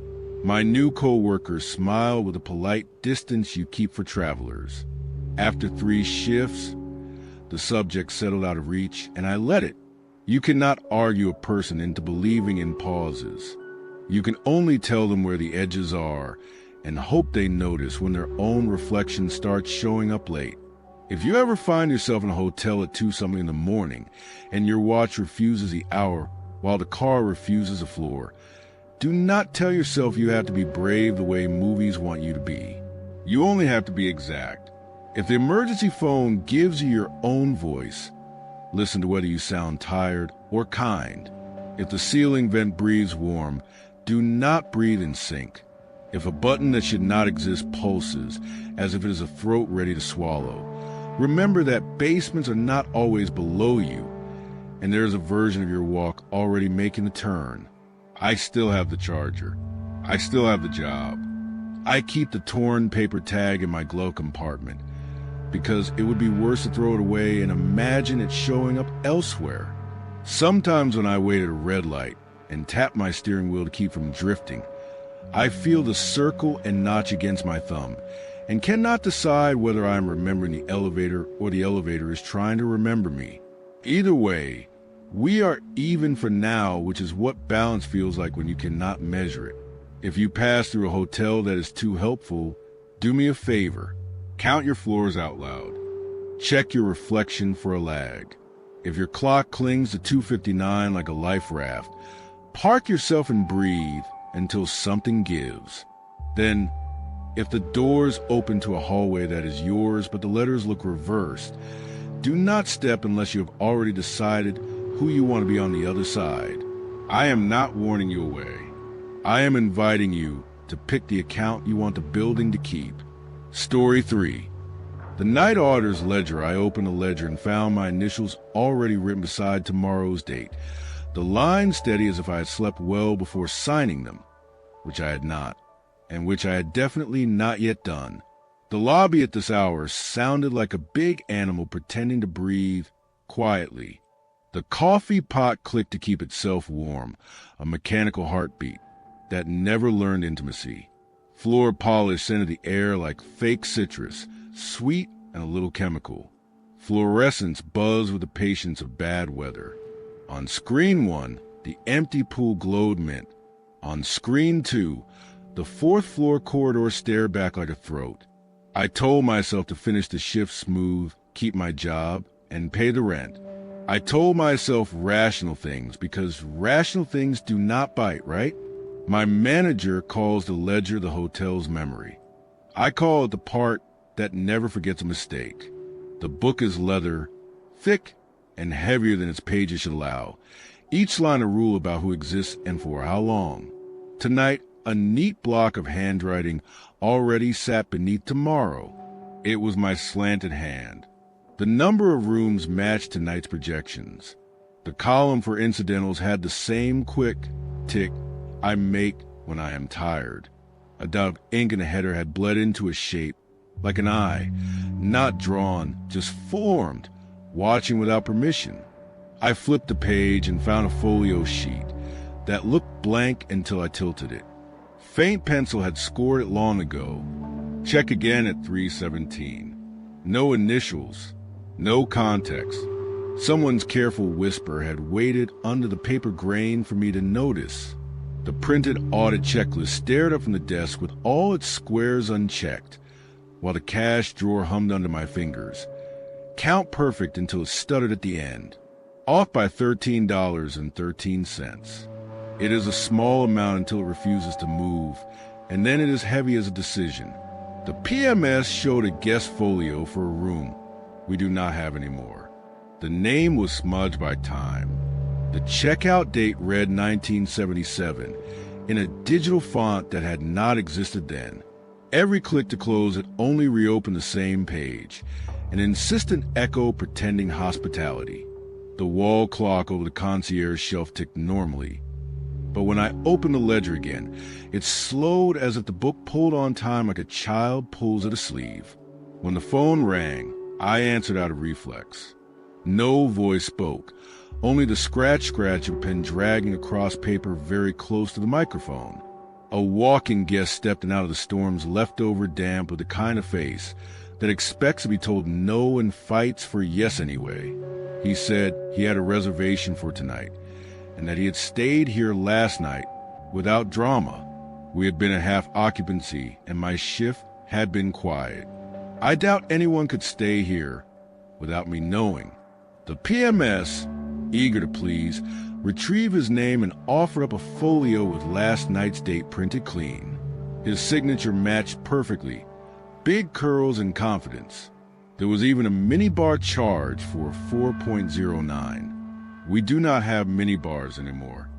My new co-worker smiled with the polite distance you keep for travelers. After 3 shifts, the subject settled out of reach, and I let it. You cannot argue a person into believing in pauses. You can only tell them where the edges are and hope they notice when their own reflection starts showing up late. If you ever find yourself in a hotel at 2-something in the morning and your watch refuses the hour while the car refuses the floor, do not tell yourself you have to be brave the way movies want you to be. You only have to be exact. If the emergency phone gives you your own voice, listen to whether you sound tired or kind. If the ceiling vent breathes warm, do not breathe in sync. If a button that should not exist pulses as if it is a throat ready to swallow, remember that basements are not always below you, and there is a version of your walk already making the turn. I still have the charger. I still have the job. I keep the torn paper tag in my glove compartment because it would be worse to throw it away and imagine it showing up elsewhere. Sometimes when I wait at a red light and tap my steering wheel to keep from drifting, I feel the circle and notch against my thumb and cannot decide whether I am remembering the elevator or the elevator is trying to remember me. Either way, we are even for now, which is what balance feels like when you cannot measure it. If you pass through a hotel that is too helpful, do me a favor. Count your floors out loud. Check your reflection for a lag. If your clock clings to 2:59 like a life raft, park yourself and breathe until something gives. Then, if the doors open to a hallway that is yours but the letters look reversed, do not step unless you have already decided who you want to be on the other side. I am not warning you away. I am inviting you to pick the account you want the building to keep. Story 3. The night auditor's ledger, I opened the ledger and found my initials already written beside tomorrow's date. The line steady as if I had slept well before signing them, which I had not, and which I had definitely not yet done. The lobby at this hour sounded like a big animal pretending to breathe quietly. The coffee pot clicked to keep itself warm, a mechanical heartbeat that never learned intimacy. Floor polish scented the air like fake citrus, sweet and a little chemical. Fluorescence buzzed with the patience of bad weather. On screen 1, the empty pool glowed mint. On screen 2, the 4th floor corridor stared back like a throat. I told myself to finish the shift smooth, keep my job, and pay the rent. I told myself rational things because rational things do not bite, right? My manager calls the ledger the hotel's memory. I call it the part that never forgets a mistake. The book is leather, thick and heavier than its pages should allow. Each line a rule about who exists and for how long. Tonight, a neat block of handwriting already sat beneath tomorrow. It was my slanted hand. The number of rooms matched tonight's projections. The column for incidentals had the same quick tick I make when I am tired. A dot of ink in the header had bled into a shape, like an eye, not drawn, just formed, watching without permission. I flipped the page and found a folio sheet that looked blank until I tilted it. Faint pencil had scored it long ago. Check again at 3:17. No initials, no context. Someone's careful whisper had waited under the paper grain for me to notice. The printed audit checklist stared up from the desk with all its squares unchecked, while the cash drawer hummed under my fingers. Count perfect until it stuttered at the end. Off by $13.13. It is a small amount until it refuses to move, and then it is heavy as a decision. The PMS showed a guest folio for a room we do not have anymore. The name was smudged by time. The checkout date read 1977 in a digital font that had not existed then. Every click to close it only reopened the same page, an insistent echo pretending hospitality. The wall clock over the concierge shelf ticked normally. But when I opened the ledger again, it slowed as if the book pulled on time like a child pulls at a sleeve. When the phone rang, I answered out of reflex. No voice spoke, only the scratch of a pen dragging across paper very close to the microphone. A walking guest stepped in out of the storm's leftover damp with the kind of face that expects to be told no and fights for yes anyway. He said he had a reservation for tonight, and that he had stayed here last night without drama. We had been at half occupancy, and my shift had been quiet. I doubt anyone could stay here without me knowing. The PMS, eager to please, retrieved his name and offered up a folio with last night's date printed clean. His signature matched perfectly, big curls and confidence. There was even a minibar charge for 4.09. We do not have minibars anymore.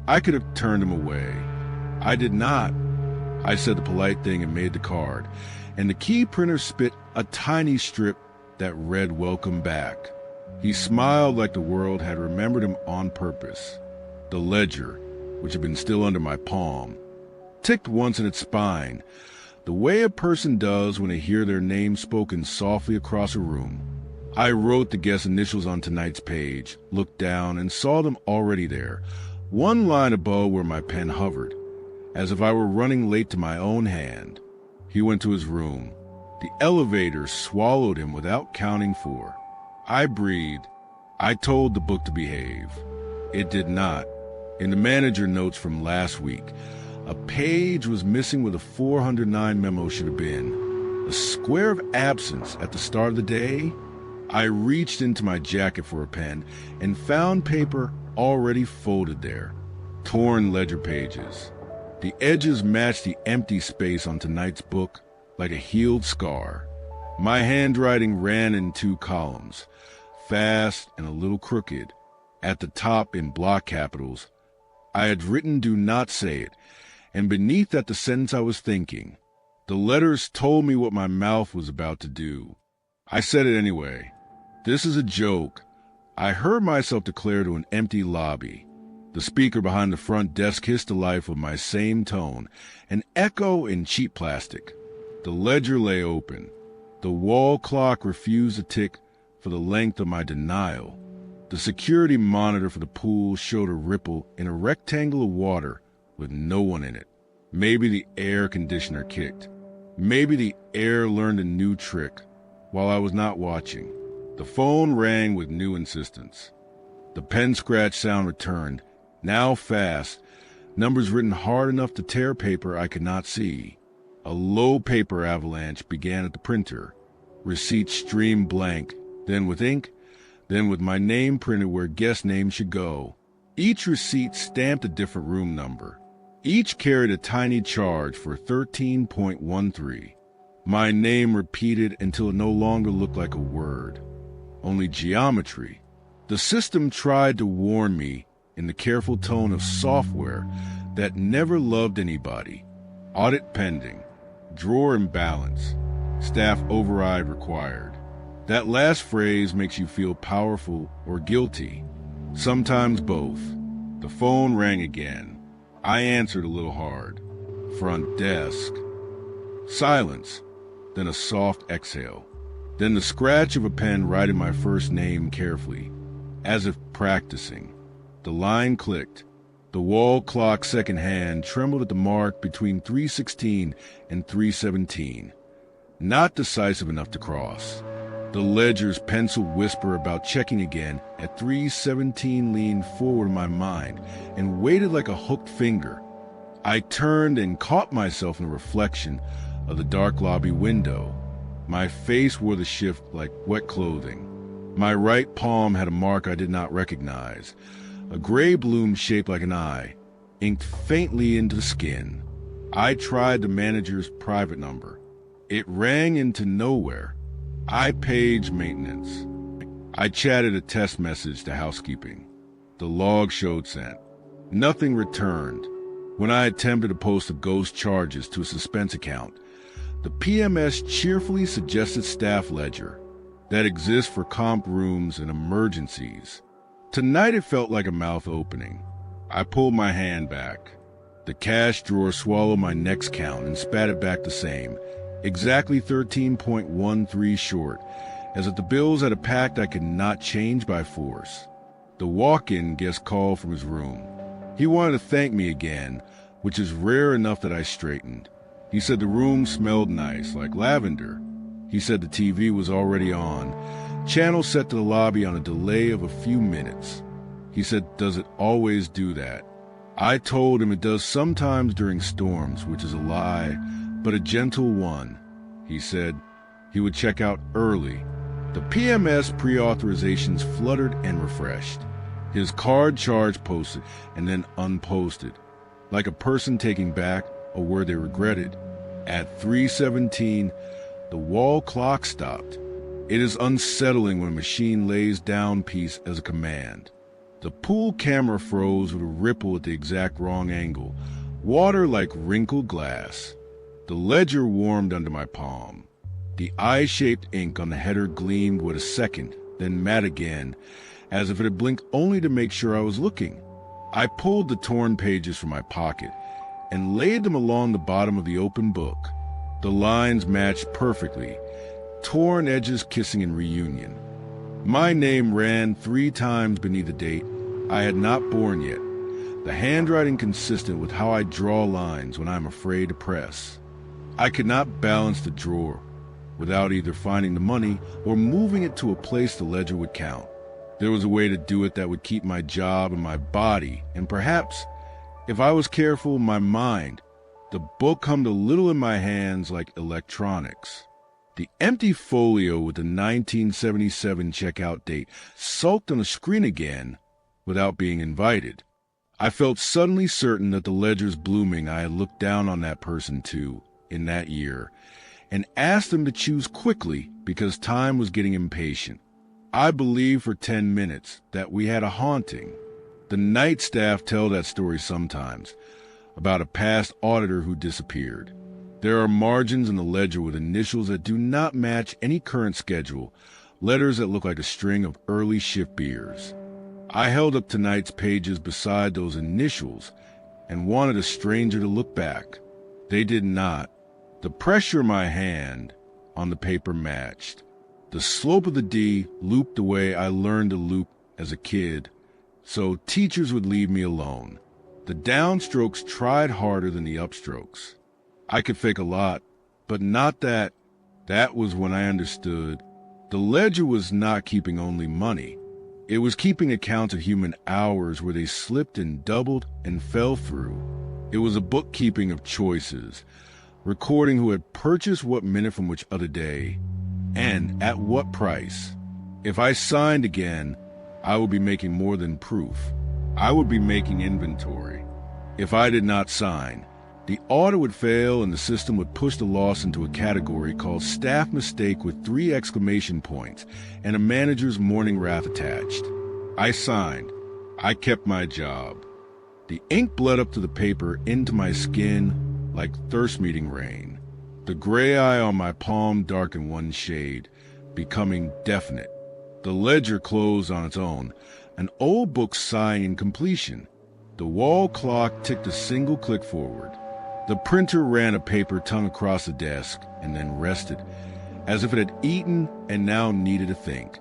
I could have turned him away. I did not. I said the polite thing and made the card, and the key printer spit a tiny strip that read "Welcome back." He smiled like the world had remembered him on purpose. The ledger, which had been still under my palm, ticked once in its spine, the way a person does when they hear their name spoken softly across a room. I wrote the guest initials on tonight's page, looked down, and saw them already there, one line above where my pen hovered, as if I were running late to my own hand. He went to his room. The elevator swallowed him without counting four. I breathed. I told the book to behave. It did not. In the manager notes from last week, a page was missing where the 409 memo should have been. A square of absence at the start of the day. I reached into my jacket for a pen and found paper already folded there. Torn ledger pages. The edges matched the empty space on tonight's book like a healed scar. My handwriting ran in 2 columns, fast and a little crooked. At the top, in block capitals, I had written "Do not say it," and beneath that the sentence I was thinking. The letters told me what my mouth was about to do. I said it anyway. "This is a joke," I heard myself declare to an empty lobby. The speaker behind the front desk hissed the life of my same tone, an echo in cheap plastic. The ledger lay open. The wall clock refused to tick for the length of my denial. The security monitor for the pool showed a ripple in a rectangle of water with no one in it. Maybe the air conditioner kicked. Maybe the air learned a new trick while I was not watching. The phone rang with new insistence. The pen scratch sound returned, now fast, numbers written hard enough to tear paper I could not see. A low paper avalanche began at the printer. Receipts streamed blank, then with ink, then with my name printed where guest names should go. Each receipt stamped a different room number. Each carried a tiny charge for 13.13. My name repeated until it no longer looked like a word, only geometry. The system tried to warn me in the careful tone of software that never loved anybody. Audit pending. Drawer imbalance. Staff override required. That last phrase makes you feel powerful or guilty. Sometimes both. The phone rang again. I answered a little hard. Front desk. Silence. Then a soft exhale. Then the scratch of a pen writing my first name carefully, as if practicing. The line clicked. The wall clock's second hand trembled at the mark between 3:16 and 3:17. Not decisive enough to cross. The ledger's penciled whisper about checking again at 3:17 leaned forward in my mind and waited like a hooked finger. I turned and caught myself in a reflection of the dark lobby window. My face wore the shift like wet clothing. My right palm had a mark I did not recognize, a gray bloom shaped like an eye, inked faintly into the skin. I tried the manager's private number. It rang into nowhere. I paged maintenance. I chatted a test message to housekeeping. The log showed sent. Nothing returned. When I attempted to post the ghost charges to a suspense account, the PMS cheerfully suggested staff ledger that exists for comp rooms and emergencies. Tonight it felt like a mouth opening. I pulled my hand back. The cash drawer swallowed my next count and spat it back the same, exactly 13.13 short, as if the bills had a pact I could not change by force. The walk-in guest called from his room. He wanted to thank me again, which is rare enough that I straightened. He said the room smelled nice, like lavender. He said the TV was already on, channel set to the lobby on a delay of a few minutes. He said, "Does it always do that?" I told him it does sometimes during storms, which is a lie, but a gentle one. He said he would check out early. The PMS pre-authorizations fluttered and refreshed. His card charge posted and then unposted, like a person taking back a word they regretted. At 3:17, the wall clock stopped. It is unsettling when a machine lays down peace as a command. The pool camera froze with a ripple at the exact wrong angle, water like wrinkled glass. The ledger warmed under my palm. The eye-shaped ink on the header gleamed with a second, then matte again, as if it had blinked only to make sure I was looking. I pulled the torn pages from my pocket and laid them along the bottom of the open book. The lines matched perfectly, torn edges kissing in reunion. My name ran 3 times beneath a date I had not born yet, the handwriting consistent with how I draw lines when I'm afraid to press. I could not balance the drawer without either finding the money or moving it to a place the ledger would count. There was a way to do it that would keep my job and my body, and perhaps, if I was careful, my mind. The book hummed a little in my hands like electronics. The empty folio with the 1977 checkout date sulked on the screen again without being invited. I felt suddenly certain that the ledger's blooming I had looked down on that person too, in that year, and asked them to choose quickly because time was getting impatient. I believed for 10 minutes that we had a haunting. The night staff tell that story sometimes, about a past auditor who disappeared. There are margins in the ledger with initials that do not match any current schedule, letters that look like a string of early shift beers. I held up tonight's pages beside those initials and wanted a stranger to look back. They did not. The pressure of my hand on the paper matched. The slope of the D looped the way I learned to loop as a kid, so teachers would leave me alone. The downstrokes tried harder than the upstrokes. I could fake a lot, but not that. That was when I understood. The ledger was not keeping only money. It was keeping account of human hours where they slipped and doubled and fell through. It was a bookkeeping of choices, recording who had purchased what minute from which other day, and at what price. If I signed again, I would be making more than proof. I would be making inventory. If I did not sign, the audit would fail and the system would push the loss into a category called staff mistake with 3 exclamation points and a manager's morning wrath attached. I signed. I kept my job. The ink bled up to the paper into my skin like thirst-meeting rain. The gray eye on my palm darkened one shade, becoming definite. The ledger closed on its own, an old book sighing in completion. The wall clock ticked a single click forward. The printer ran a paper tongue across the desk and then rested, as if it had eaten and now needed to think.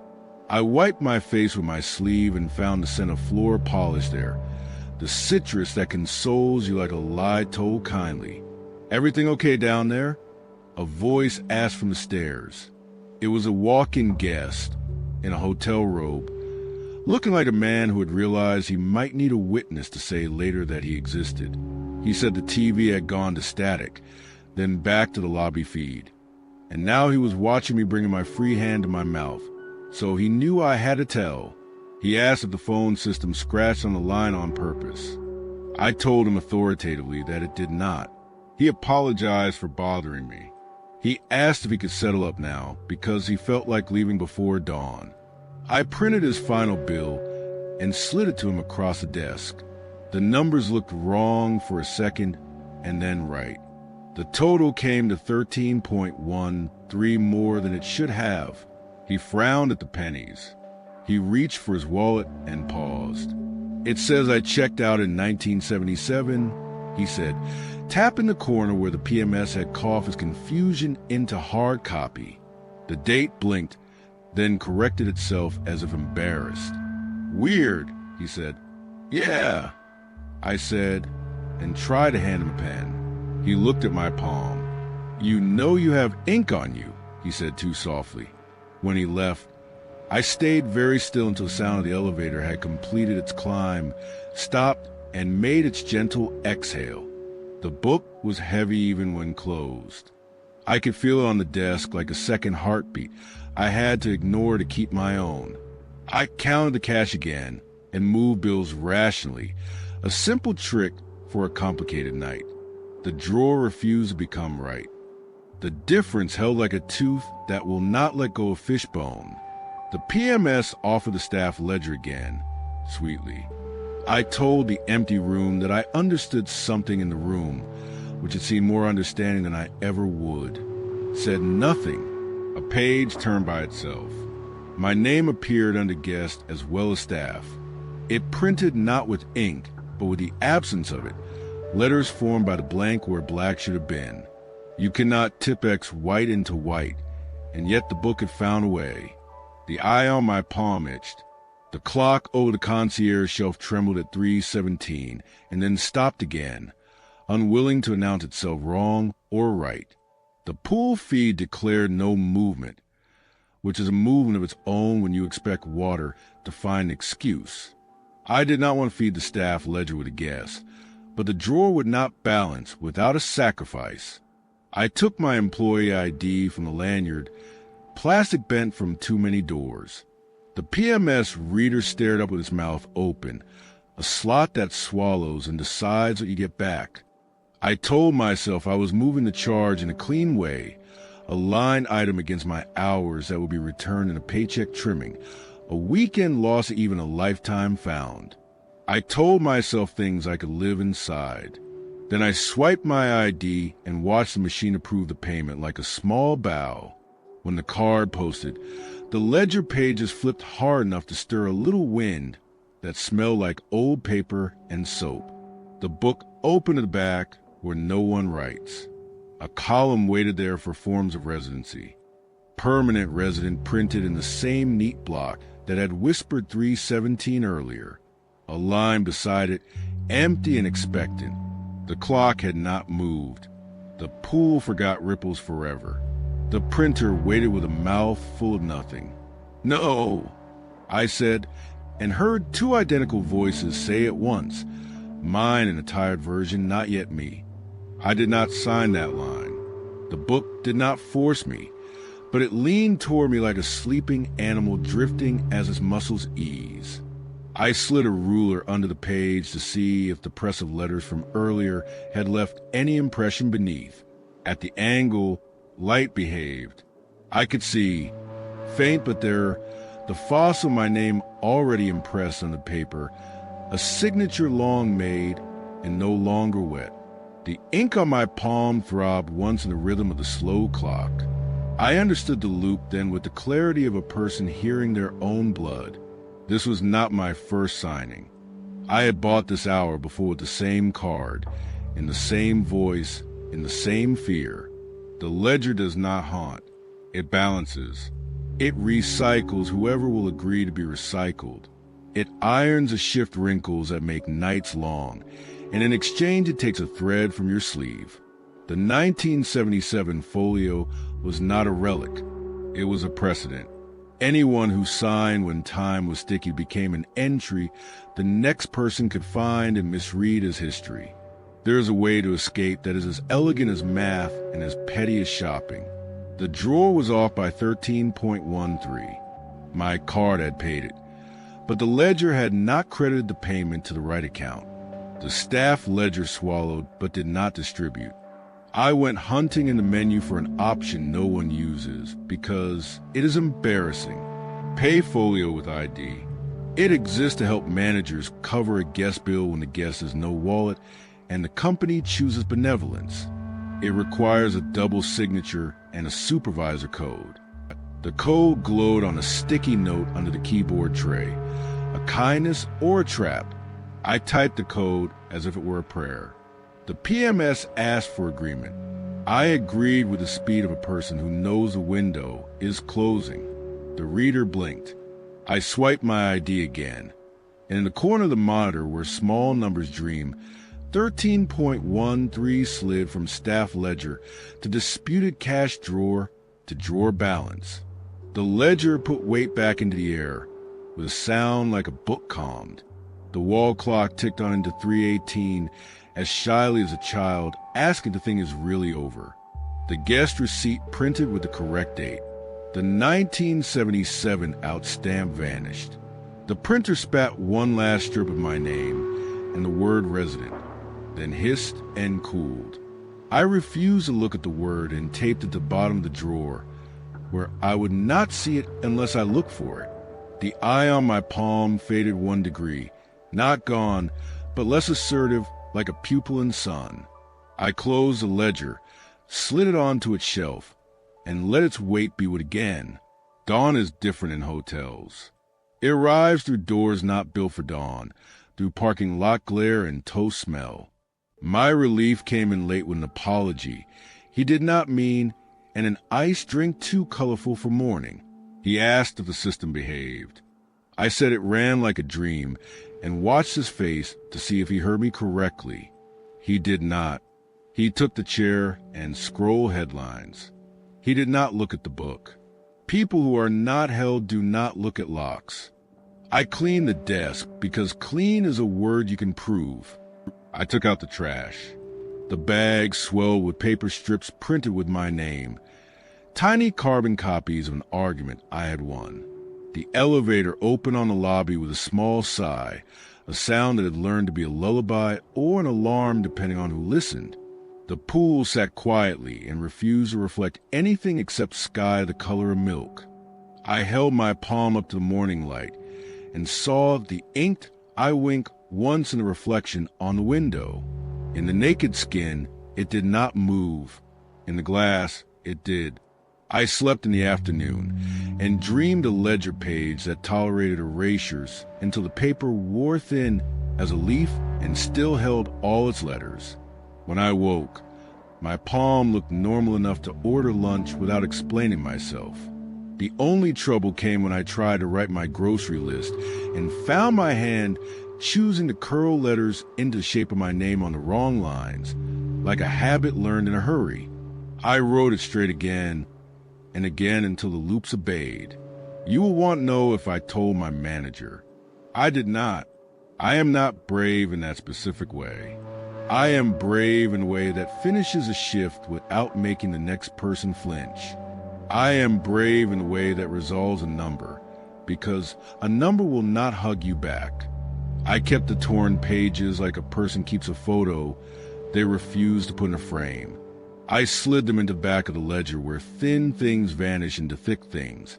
I wiped my face with my sleeve and found the scent of floor polish there, the citrus that consoles you like a lie told kindly. "Everything okay down there?" A voice asked from the stairs. It was a walk-in guest in a hotel robe, looking like a man who had realized he might need a witness to say later that he existed. He said the TV had gone to static, then back to the lobby feed. And now he was watching me bringing my free hand to my mouth, so he knew I had to tell. He asked if the phone system scratched on the line on purpose. I told him authoritatively that it did not. He apologized for bothering me. He asked if he could settle up now because he felt like leaving before dawn. I printed his final bill and slid it to him across the desk. The numbers looked wrong for a second and then right. The total came to 13.13 more than it should have. He frowned at the pennies. He reached for his wallet and paused. "It says I checked out in 1977, he said, tapping the corner where the PMS had coughed his confusion into hard copy. The date blinked, then corrected itself as if embarrassed. "Weird," he said. "Yeah," I said, and tried to hand him a pen. He looked at my palm. "You know you have ink on you," he said too softly. When he left, I stayed very still until the sound of the elevator had completed its climb, stopped, and made its gentle exhale. The book was heavy even when closed. I could feel it on the desk like a second heartbeat I had to ignore to keep my own. I counted the cash again and moved bills rationally, a simple trick for a complicated night. The drawer refused to become right. The difference held like a tooth that will not let go of fishbone. The PMS offered the staff ledger again, sweetly. I told the empty room that I understood something in the room, which had seemed more understanding than I ever would. Said nothing. A page turned by itself. My name appeared under guest as well as staff. It printed not with ink, but with the absence of it, letters formed by the blank where black should have been. You cannot Tipex white into white, and yet the book had found a way. The eye on my palm itched. The clock over the concierge shelf trembled at 3:17, and then stopped again, unwilling to announce itself wrong or right. The pool feed declared no movement, which is a movement of its own when you expect water to find an excuse. I did not want to feed the staff ledger with a guess, but the drawer would not balance without a sacrifice. I took my employee ID from the lanyard, plastic bent from too many doors. The PMS reader stared up with his mouth open, a slot that swallows and decides what you get back. I told myself I was moving the charge in a clean way, a line item against my hours that would be returned in a paycheck trimming, a weekend loss, even a lifetime found. I told myself things I could live inside. Then I swiped my ID and watched the machine approve the payment like a small bow. When the card posted, the ledger pages flipped hard enough to stir a little wind that smelled like old paper and soap. The book opened to the back where no one writes. A column waited there for forms of residency. Permanent resident printed in the same neat block that had whispered 317 earlier. A line beside it, empty and expectant. The clock had not moved. The pool forgot ripples forever. The printer waited with a mouth full of nothing. "No," I said, and heard two identical voices say at once, mine in a tired version, not yet me. I did not sign that line. The book did not force me, but it leaned toward me like a sleeping animal drifting as its muscles ease. I slid a ruler under the page to see if the press of letters from earlier had left any impression beneath. At the angle, light behaved. I could see, faint but there, the fossil of my name already impressed on the paper, a signature long made and no longer wet. The ink on my palm throbbed once in the rhythm of the slow clock. I understood the loop then with the clarity of a person hearing their own blood. This was not my first signing. I had bought this hour before with the same card, in the same voice, in the same fear. The ledger does not haunt. It balances. It recycles whoever will agree to be recycled. It irons the shift wrinkles that make nights long, and in exchange it takes a thread from your sleeve. The 1977 folio was not a relic. It was a precedent. Anyone who signed when time was sticky became an entry the next person could find and misread as history. There is a way to escape that is as elegant as math and as petty as shopping. The drawer was off by 13.13. My card had paid it, but the ledger had not credited the payment to the right account. The staff ledger swallowed but did not distribute. I went hunting in the menu for an option no one uses because it is embarrassing. Pay folio with ID. It exists to help managers cover a guest bill when the guest has no wallet and the company chooses benevolence. It requires a double signature and a supervisor code. The code glowed on a sticky note under the keyboard tray. A kindness or a trap. I typed the code as if it were a prayer. The PMS asked for agreement. I agreed with the speed of a person who knows a window is closing. The reader blinked. I swiped my ID again, and in the corner of the monitor where small numbers dream, 13.13 slid from staff ledger to disputed cash drawer to drawer balance. The ledger put weight back into the air, with a sound like a book calmed. The wall clock ticked on into 3:18 as shyly as a child asking the thing is really over. The guest receipt printed with the correct date. The 1977 outstamp vanished. The printer spat one last strip of my name and the word resident, then hissed and cooled. I refused to look at the word and taped it at the bottom of the drawer, where I would not see it unless I looked for it. The eye on my palm faded 1 degree, not gone, but less assertive, like a pupil in sun. I closed the ledger, slid it onto its shelf, and let its weight be what again. Dawn is different in hotels. It arrives through doors not built for dawn, through parking lot glare and toast smell. My relief came in late with an apology. He did not mean, and an iced drink too colorful for morning. He asked if the system behaved. I said it ran like a dream, and watched his face to see if he heard me correctly. He did not. He took the chair and scrolled headlines. He did not look at the book. People who are not held do not look at locks. I cleaned the desk because clean is a word you can prove. I took out the trash. The bag swelled with paper strips printed with my name. Tiny carbon copies of an argument I had won. The elevator opened on the lobby with a small sigh, a sound that had learned to be a lullaby or an alarm depending on who listened. The pool sat quietly and refused to reflect anything except sky the color of milk. I held my palm up to the morning light and saw the inked eye wink once in the reflection on the window. In the naked skin, it did not move. In the glass, it did. I slept in the afternoon and dreamed a ledger page that tolerated erasures until the paper wore thin as a leaf and still held all its letters. When I woke, my palm looked normal enough to order lunch without explaining myself. The only trouble came when I tried to write my grocery list and found my hand choosing to curl letters into the shape of my name on the wrong lines, like a habit learned in a hurry. I wrote it straight again and again until the loops obeyed. You will want to know if I told my manager. I did not. I am not brave in that specific way. I am brave in a way that finishes a shift without making the next person flinch. I am brave in a way that resolves a number, because a number will not hug you back. I kept the torn pages like a person keeps a photo they refuse to put in a frame. I slid them into the back of the ledger where thin things vanish into thick things,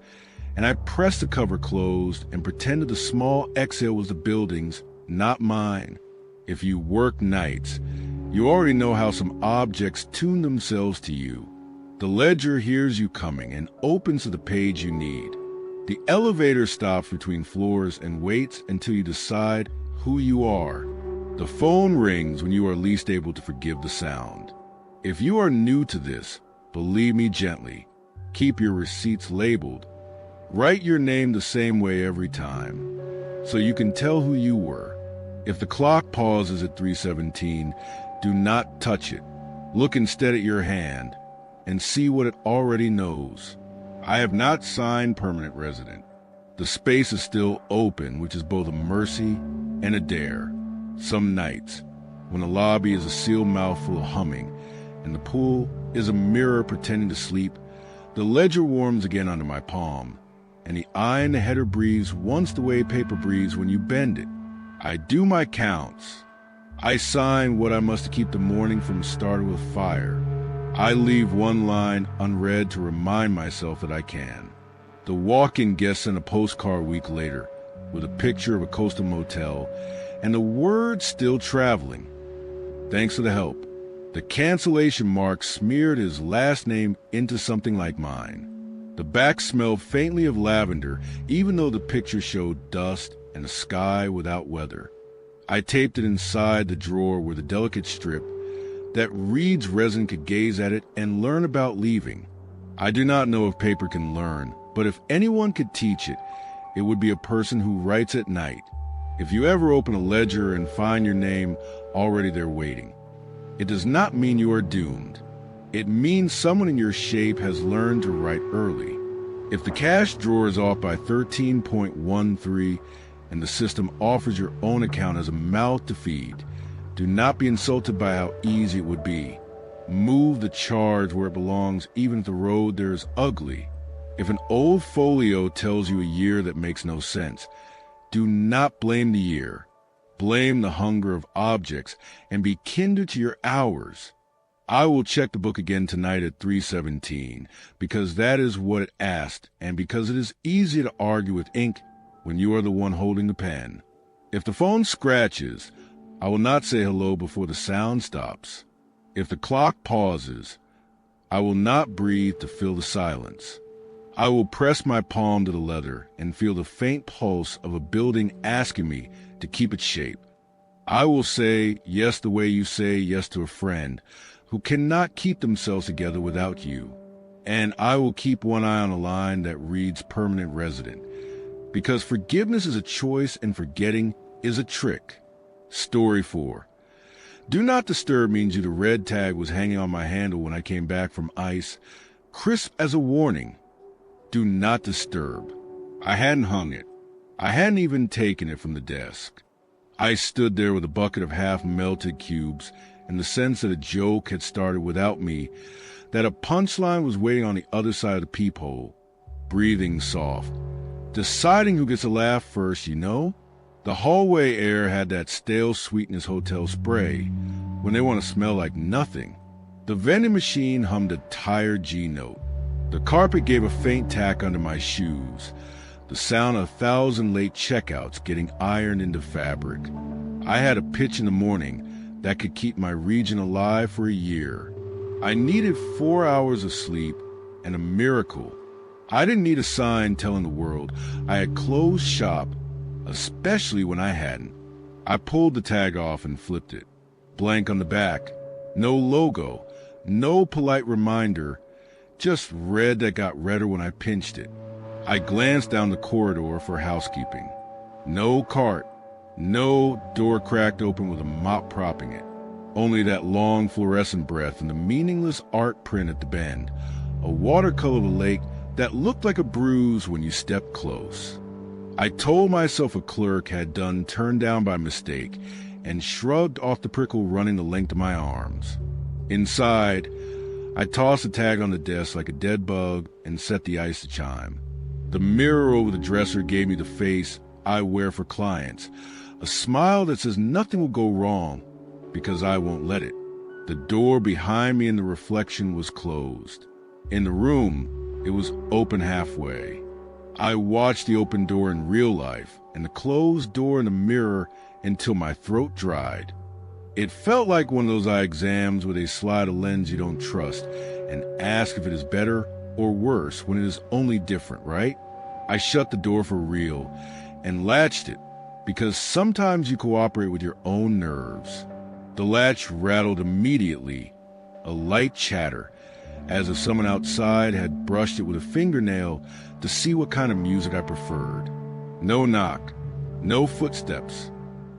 and I pressed the cover closed and pretended the small exhale was the building's, not mine. If you work nights, you already know how some objects tune themselves to you. The ledger hears you coming and opens to the page you need. The elevator stops between floors and waits until you decide who you are. The phone rings when you are least able to forgive the sound. If you are new to this, believe me gently. Keep your receipts labeled. Write your name the same way every time, so you can tell who you were. If the clock pauses at 3:17, do not touch it. Look instead at your hand and see what it already knows. I have not signed permanent resident. The space is still open, which is both a mercy and a dare. Some nights, when the lobby is a sealed mouthful of humming and the pool is a mirror pretending to sleep, the ledger warms again under my palm, and the eye in the header breathes once the way paper breathes when you bend it. I do my counts. I sign what I must to keep the morning from starting with fire. I leave one line unread to remind myself that I can. The walk-in guest sent a postcard a week later with a picture of a coastal motel and the word still traveling. Thanks for the help. The cancellation mark smeared his last name into something like mine. The back smelled faintly of lavender, even though the picture showed dust and a sky without weather. I taped it inside the drawer where the delicate strip that Reed's resin could gaze at it and learn about leaving. I do not know if paper can learn, but if anyone could teach it, it would be a person who writes at night. If you ever open a ledger and find your name already there waiting, it does not mean you are doomed. It means someone in your shape has learned to write early. If the cash drawer is off by 13.13 and the system offers your own account as a mouth to feed, do not be insulted by how easy it would be. Move the charge where it belongs, even if the road there is ugly. If an old folio tells you a year that makes no sense, do not blame the year. Blame the hunger of objects and be kindred to your hours. I will check the book again tonight at 3:17 because that is what it asked and because it is easy to argue with ink when you are the one holding the pen. If the phone scratches, I will not say hello before the sound stops. If the clock pauses, I will not breathe to fill the silence. I will press my palm to the leather and feel the faint pulse of a building asking me to keep its shape. I will say yes the way you say yes to a friend who cannot keep themselves together without you. And I will keep one eye on a line that reads permanent resident, because forgiveness is a choice and forgetting is a trick. Story 4. Do not disturb means the red tag was hanging on my handle when I came back from ice, crisp as a warning. Do not disturb. I hadn't hung it. I hadn't even taken it from the desk. I stood there with a bucket of half-melted cubes and the sense that a joke had started without me, that a punchline was waiting on the other side of the peephole, breathing soft, deciding who gets a laugh first, you know? The hallway air had that stale sweetness hotel spray when they want to smell like nothing. The vending machine hummed a tired G note. The carpet gave a faint tack under my shoes, the sound of 1,000 late checkouts getting ironed into fabric. I had a pitch in the morning that could keep my region alive for a year. I needed 4 hours of sleep and a miracle. I didn't need a sign telling the world I had closed shop, especially when I hadn't. I pulled the tag off and flipped it. Blank on the back. No logo. No polite reminder. Just red that got redder when I pinched it. I glanced down the corridor for housekeeping. No cart. No door cracked open with a mop propping it. Only that long fluorescent breath and the meaningless art print at the bend. A watercolor of a lake that looked like a bruise when you stepped close. I told myself a clerk had done turned down by mistake and shrugged off the prickle running the length of my arms. Inside, I tossed the tag on the desk like a dead bug and set the ice to chime. The mirror over the dresser gave me the face I wear for clients, a smile that says nothing will go wrong because I won't let it. The door behind me in the reflection was closed. In the room, it was open halfway. I watched the open door in real life and the closed door in the mirror until my throat dried. It felt like one of those eye exams where they slide a lens you don't trust and ask if it is better or worse when it is only different, right? I shut the door for real and latched it because sometimes you cooperate with your own nerves. The latch rattled immediately, a light chatter, as if someone outside had brushed it with a fingernail to see what kind of music I preferred. No knock, no footsteps,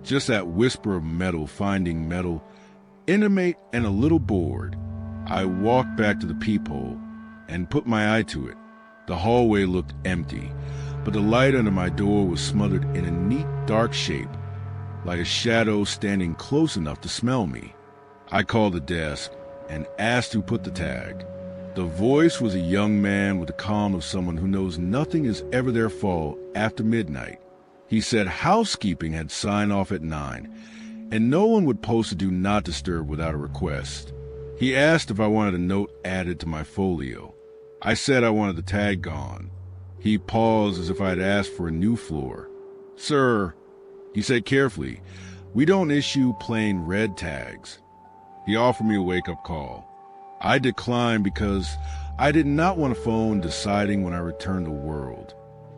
just that whisper of metal finding metal, intimate and a little bored. I walked back to the peephole and put my eye to it. The hallway looked empty, but the light under my door was smothered in a neat dark shape, like a shadow standing close enough to smell me. I called the desk and asked who put the tag. The voice was a young man with the calm of someone who knows nothing is ever their fault after midnight. He said housekeeping had signed off at 9, and no one would post a do not disturb without a request. He asked if I wanted a note added to my folio. I said I wanted the tag gone. He paused as if I had asked for a new floor. "Sir," he said carefully, "we don't issue plain red tags." He offered me a wake-up call. I declined because I did not want a phone deciding when I returned to the world.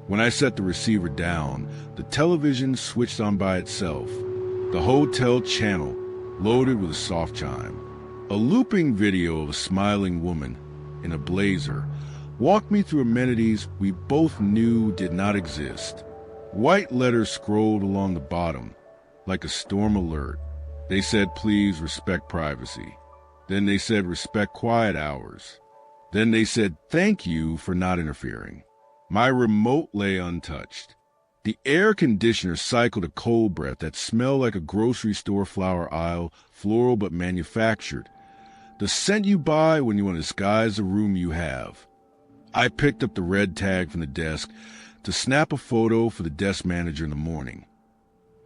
When I set the receiver down, the television switched on by itself. The hotel channel loaded with a soft chime. A looping video of a smiling woman in a blazer walked me through amenities we both knew did not exist. White letters scrolled along the bottom, like a storm alert. They said, "Please respect privacy." Then they said, "Respect quiet hours." Then they said, "Thank you for not interfering." My remote lay untouched. The air conditioner cycled a cold breath that smelled like a grocery store flower aisle, floral but manufactured. The scent you buy when you want to disguise the room you have. I picked up the red tag from the desk to snap a photo for the desk manager in the morning.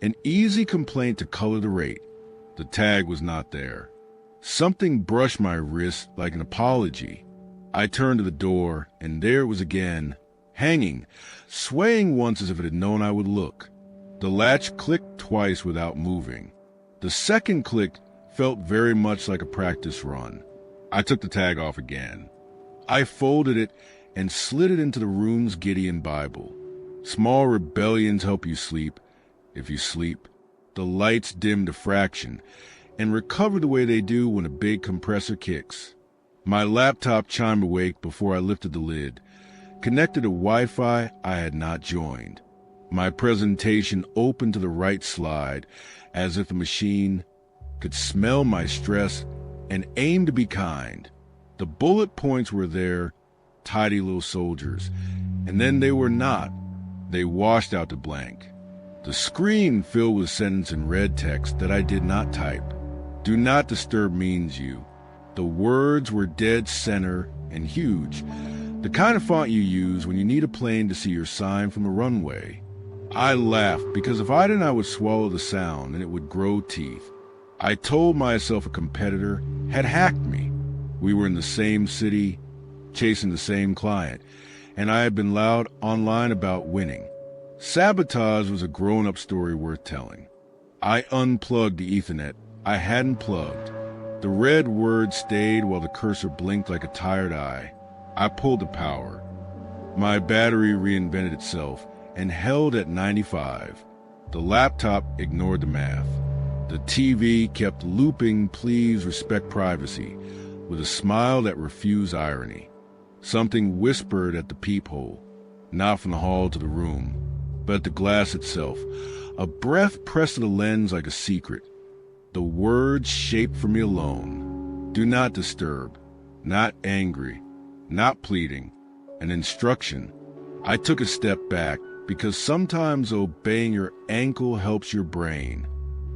An easy complaint to color the rate. The tag was not there. Something brushed my wrist like an apology. I turned to the door, and there it was again, hanging, swaying once as if it had known I would look. The latch clicked twice without moving. The second click felt very much like a practice run. I took the tag off again. I folded it and slid it into the room's Gideon Bible. Small rebellions help you sleep, if you sleep. The lights dimmed a fraction and recover the way they do when a big compressor kicks. My laptop chimed awake before I lifted the lid, connected to Wi-Fi I had not joined. My presentation opened to the right slide, as if the machine could smell my stress and aim to be kind. The bullet points were there, tidy little soldiers, and then they were not. They washed out to blank. The screen filled with sentences in red text that I did not type. "Do not disturb" means you. The words were dead center and huge, the kind of font you use when you need a plane to see your sign from the runway. I laughed because if I didn't, I would swallow the sound and it would grow teeth. I told myself a competitor had hacked me. We were in the same city, chasing the same client, and I had been loud online about winning. Sabotage was a grown-up story worth telling. I unplugged the Ethernet I hadn't plugged. The red word stayed while the cursor blinked like a tired eye. I pulled the power. My battery reinvented itself and held at 95. The laptop ignored the math. The TV kept looping "Please respect privacy" with a smile that refused irony. Something whispered at the peephole, not from the hall to the room, but at the glass itself. A breath pressed to the lens like a secret. The words shaped for me alone. Do not disturb. Not angry. Not pleading. An instruction. I took a step back because sometimes obeying your ankle helps your brain.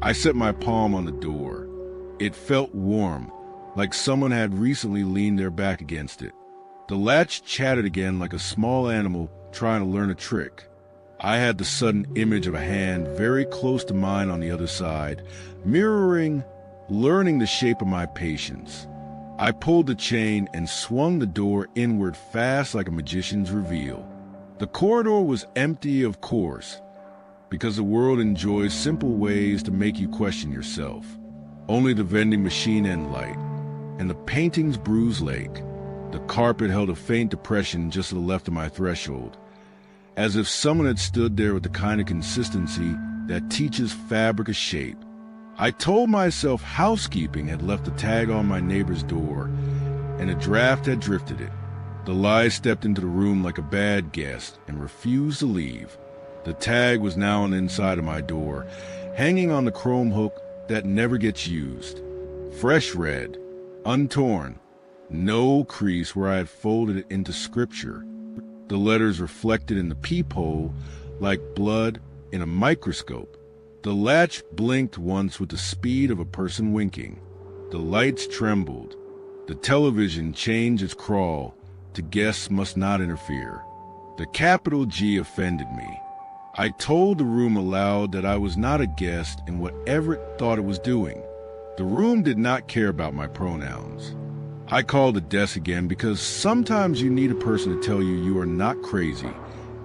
I set my palm on the door. It felt warm, like someone had recently leaned their back against it. The latch chattered again like a small animal trying to learn a trick. I had the sudden image of a hand very close to mine on the other side, mirroring, learning the shape of my patience. I pulled the chain and swung the door inward fast like a magician's reveal. The corridor was empty, of course, because the world enjoys simple ways to make you question yourself. Only the vending machine end light, and the painting's bruised lake. The carpet held a faint depression just to the left of my threshold, as if someone had stood there with the kind of consistency that teaches fabric a shape. I told myself housekeeping had left a tag on my neighbor's door, and a draft had drifted it. The lie stepped into the room like a bad guest and refused to leave. The tag was now on the inside of my door, hanging on the chrome hook that never gets used. Fresh red, untorn, no crease where I had folded it into scripture. The letters reflected in the peephole like blood in a microscope. The latch blinked once with the speed of a person winking. The lights trembled. The television changed its crawl to "Guests must not interfere." The capital G offended me. I told the room aloud that I was not a guest in whatever it thought it was doing. The room did not care about my pronouns. I called the desk again because sometimes you need a person to tell you are not crazy,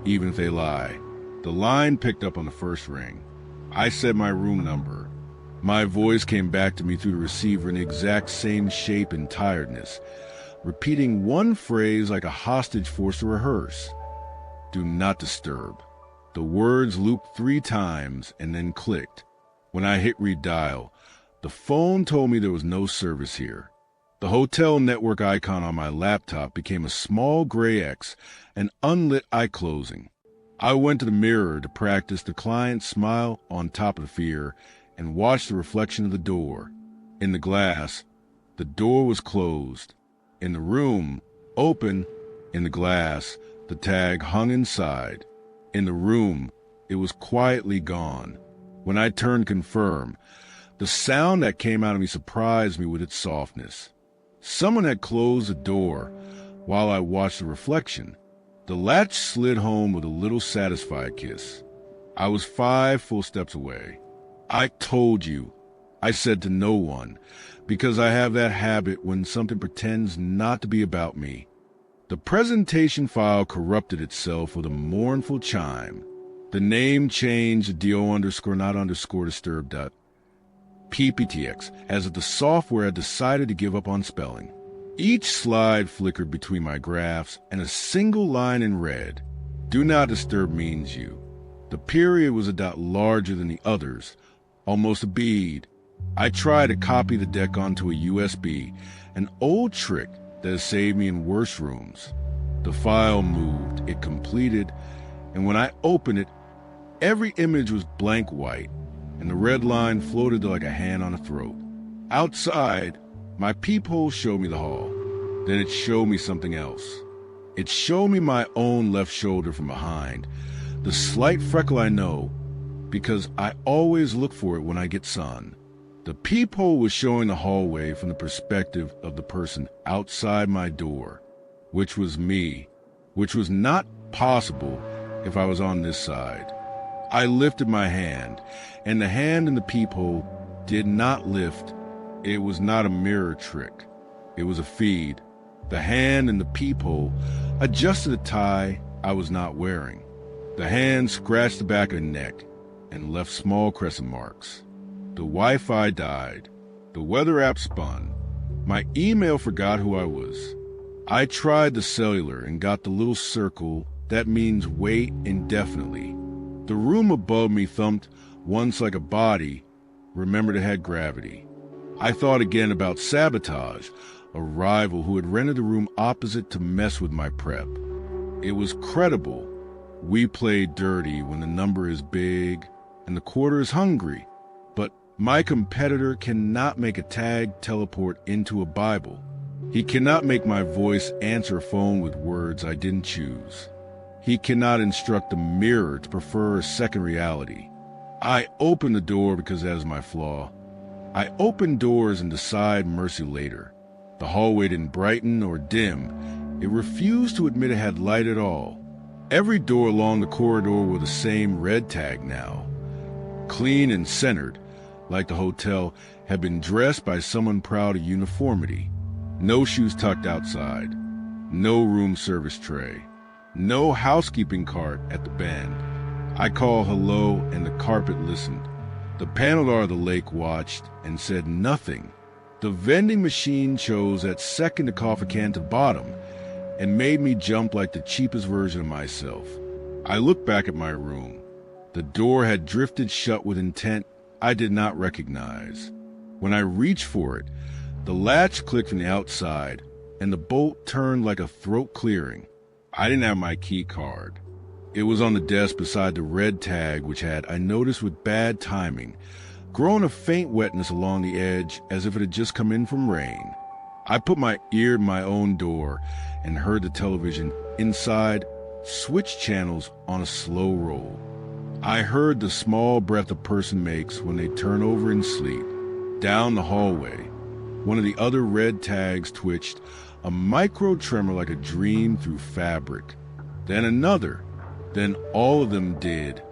even if they lie. The line picked up on the first ring. I said my room number. My voice came back to me through the receiver in the exact same shape and tiredness, repeating one phrase like a hostage forced to rehearse. Do not disturb. The words looped 3 times and then clicked. When I hit redial, the phone told me there was no service here. The hotel network icon on my laptop became a small gray X, an unlit eye closing. I went to the mirror to practice the client's smile on top of the fear and watched the reflection of the door. In the glass, the door was closed. In the room, open. In the glass, the tag hung inside. In the room, it was quietly gone. When I turned confirm, the sound that came out of me surprised me with its softness. Someone had closed the door while I watched the reflection. The latch slid home with a little satisfied kiss. I was 5 full steps away. I told you, I said to no one, because I have that habit when something pretends not to be about me. The presentation file corrupted itself with a mournful chime. The name changed to do_not_disturb.pptx, as if the software had decided to give up on spelling. Each slide flickered between my graphs, and a single line in red. Do not disturb means you. The period was a dot larger than the others, almost a bead. I tried to copy the deck onto a USB, an old trick that has saved me in worse rooms. The file moved, it completed, and when I opened it, every image was blank white, and the red line floated like a hand on a throat. Outside, my peephole showed me the hall. Then it showed me something else. It showed me my own left shoulder from behind, the slight freckle I know, because I always look for it when I get sun. The peephole was showing the hallway from the perspective of the person outside my door, which was me, which was not possible if I was on this side. I lifted my hand, and the hand in the peephole did not lift. It was not a mirror trick. It was a feed. The hand in the peephole adjusted a tie I was not wearing. The hand scratched the back of the neck and left small crescent marks. The Wi-Fi died. The weather app spun. My email forgot who I was. I tried the cellular and got the little circle that means wait indefinitely. The room above me thumped once like a body. Remembered it had gravity. I thought again about sabotage, a rival who had rented the room opposite to mess with my prep. It was credible. We played dirty when the number is big and the quarter is hungry. But my competitor cannot make a tag teleport into a Bible. He cannot make my voice answer a phone with words I didn't choose. He cannot instruct the mirror to prefer a second reality. I open the door because that is my flaw. I open doors and decide mercy later. The hallway didn't brighten or dim. It refused to admit it had light at all. Every door along the corridor wore the same red tag now. Clean and centered, like the hotel had been dressed by someone proud of uniformity. No shoes tucked outside. No room service tray. No housekeeping cart at the bend. I called hello and the carpet listened. The paneler of the lake watched and said nothing. The vending machine chose that second to coffee can to bottom and made me jump like the cheapest version of myself. I looked back at my room. The door had drifted shut with intent I did not recognize. When I reached for it, the latch clicked from the outside and the bolt turned like a throat clearing. I didn't have my key card. It was on the desk beside the red tag, which had, I noticed with bad timing, grown a faint wetness along the edge as if it had just come in from rain. I put my ear to my own door and heard the television inside switch channels on a slow roll. I heard the small breath a person makes when they turn over in sleep. Down the hallway, one of the other red tags twitched, a micro tremor like a dream through fabric. Then another. Then all of them did,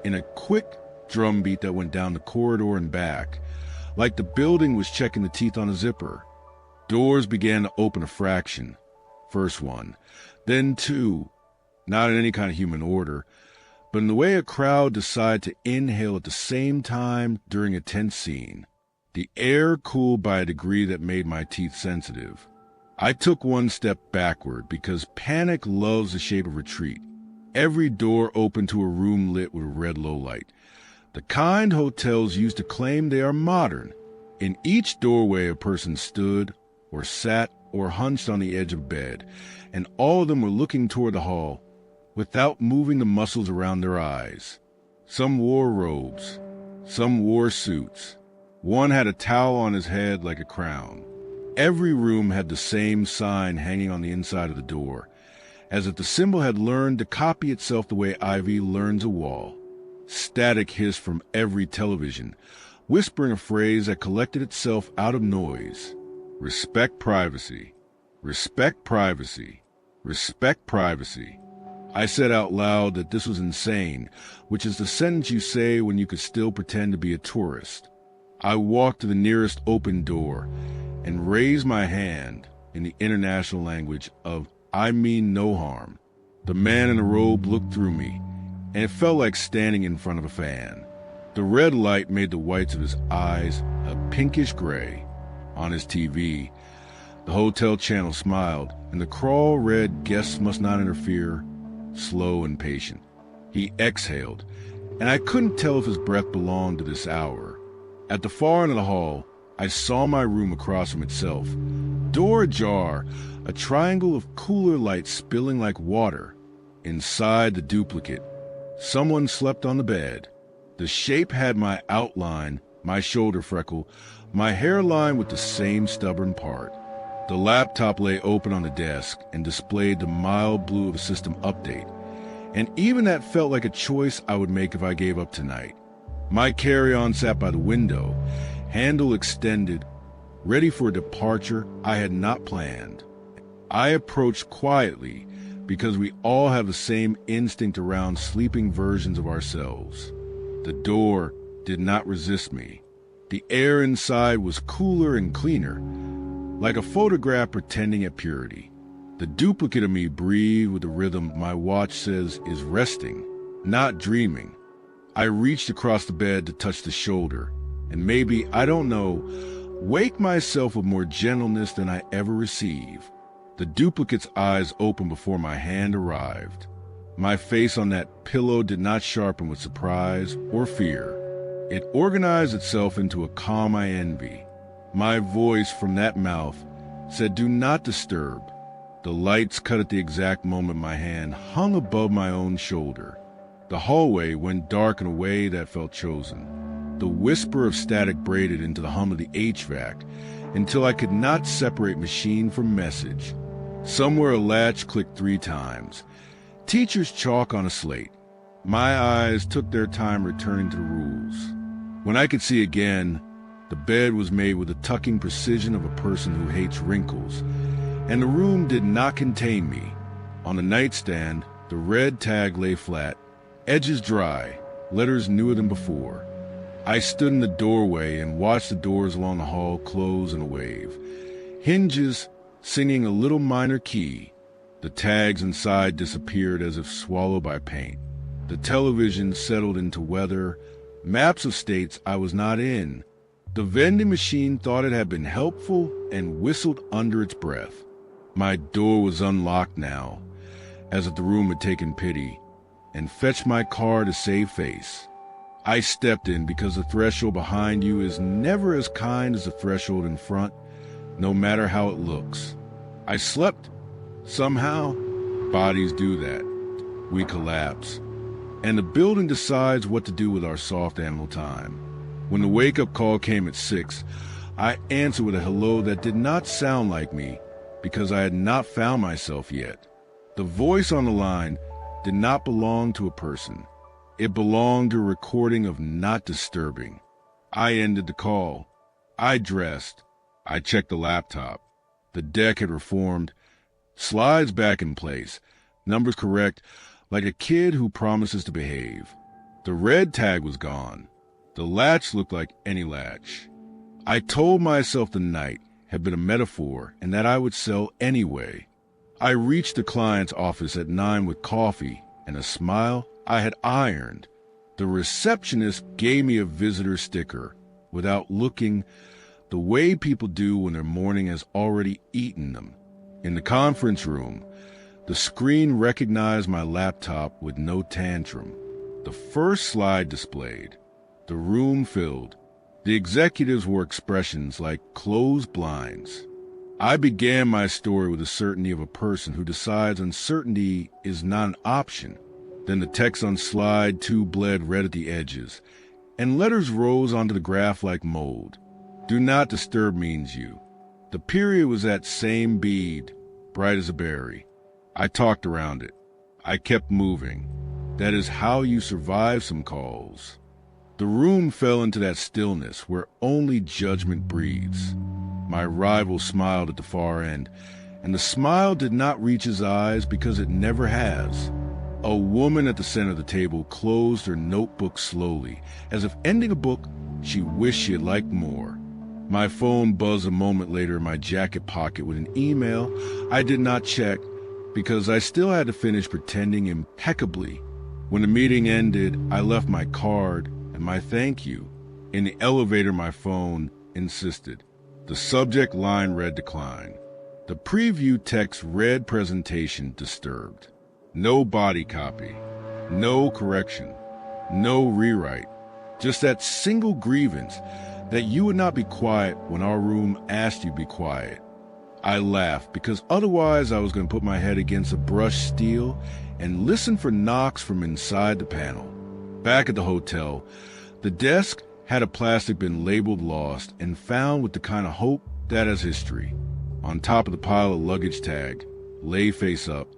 in a quick drumbeat that went down the corridor and back, like the building was checking the teeth on a zipper. Doors began to open a fraction. First one, then two, not in any kind of human order, but in the way a crowd decided to inhale at the same time during a tense scene. The air cooled by a degree that made my teeth sensitive. I took one step backward because panic loves the shape of retreat. Every door opened to a room lit with a red low light. The kind hotels used to claim they are modern. In each doorway a person stood or sat or hunched on the edge of bed, and all of them were looking toward the hall without moving the muscles around their eyes. Some wore robes. Some wore suits. One had a towel on his head like a crown. Every room had the same sign hanging on the inside of the door, as if the symbol had learned to copy itself the way ivy learns a wall. Static hissed from every television, whispering a phrase that collected itself out of noise. Respect privacy. Respect privacy. Respect privacy. I said out loud that this was insane, which is the sentence you say when you could still pretend to be a tourist. I walked to the nearest open door and raised my hand in the international language of I mean no harm. The man in the robe looked through me, and it felt like standing in front of a fan. The red light made the whites of his eyes a pinkish gray. On his TV, the hotel channel smiled, and the crawl read, "Guests must not interfere," slow and patient. He exhaled, and I couldn't tell if his breath belonged to this hour. At the far end of the hall, I saw my room across from itself. Door ajar, a triangle of cooler light spilling like water. Inside the duplicate, someone slept on the bed. The shape had my outline, my shoulder freckle, my hairline with the same stubborn part. The laptop lay open on the desk and displayed the mild blue of a system update. And even that felt like a choice I would make if I gave up tonight. My carry-on sat by the window, handle extended, ready for a departure I had not planned. I approached quietly because we all have the same instinct around sleeping versions of ourselves. The door did not resist me. The air inside was cooler and cleaner, like a photograph pretending at purity. The duplicate of me breathed with the rhythm my watch says is resting, not dreaming. I reached across the bed to touch the shoulder, and maybe, I don't know, wake myself with more gentleness than I ever receive. The duplicate's eyes opened before my hand arrived. My face on that pillow did not sharpen with surprise or fear. It organized itself into a calm I envy. My voice from that mouth said, "Do not disturb." The lights cut at the exact moment my hand hung above my own shoulder. The hallway went dark in a way that felt chosen. The whisper of static braided into the hum of the HVAC until I could not separate machine from message. Somewhere a latch clicked 3 times. Teacher's chalk on a slate. My eyes took their time returning to the rules. When I could see again, the bed was made with the tucking precision of a person who hates wrinkles, and the room did not contain me. On the nightstand, the red tag lay flat, edges dry, letters newer than before. I stood in the doorway and watched the doors along the hall close in a wave. Hinges singing a little minor key. The tags inside disappeared as if swallowed by paint. The television settled into weather, maps of states I was not in. The vending machine thought it had been helpful and whistled under its breath. My door was unlocked now, as if the room had taken pity, and fetched my car to save face. I stepped in because the threshold behind you is never as kind as the threshold in front, no matter how it looks. I slept. Somehow, bodies do that. We collapse. And the building decides what to do with our soft animal time. When the wake-up call came at 6, I answered with a hello that did not sound like me because I had not found myself yet. The voice on the line did not belong to a person. It belonged to a recording of not disturbing. I ended the call. I dressed. I checked the laptop. The deck had reformed. Slides back in place. Numbers correct, like a kid who promises to behave. The red tag was gone. The latch looked like any latch. I told myself the night had been a metaphor and that I would sell anyway. I reached the client's office at 9 with coffee and a smile I had ironed. The receptionist gave me a visitor sticker without looking, the way people do when their morning has already eaten them. In the conference room, the screen recognized my laptop with no tantrum. The first slide displayed. The room filled. The executives wore expressions like closed blinds. I began my story with the certainty of a person who decides uncertainty is not an option. Then the text on slide 2 bled red at the edges, and letters rose onto the graph like mold. Do not disturb means you. The period was that same bead, bright as a berry. I talked around it. I kept moving. That is how you survive some calls. The room fell into that stillness where only judgment breathes. My rival smiled at the far end, and the smile did not reach his eyes because it never has. A woman at the center of the table closed her notebook slowly, as if ending a book she wished she had liked more. My phone buzzed a moment later in my jacket pocket with an email I did not check because I still had to finish pretending impeccably. When the meeting ended, I left my card and my thank you. In the elevator, my phone insisted. The subject line read decline. The preview text read presentation disturbed. No body copy, no correction, no rewrite. Just that single grievance that you would not be quiet when our room asked you to be quiet. I laughed because otherwise I was going to put my head against a brushed steel and listen for knocks from inside the panel. Back at the hotel, the desk had a plastic bin labeled lost and found with the kind of hope that has history. On top of the pile of luggage tagged, lay face up.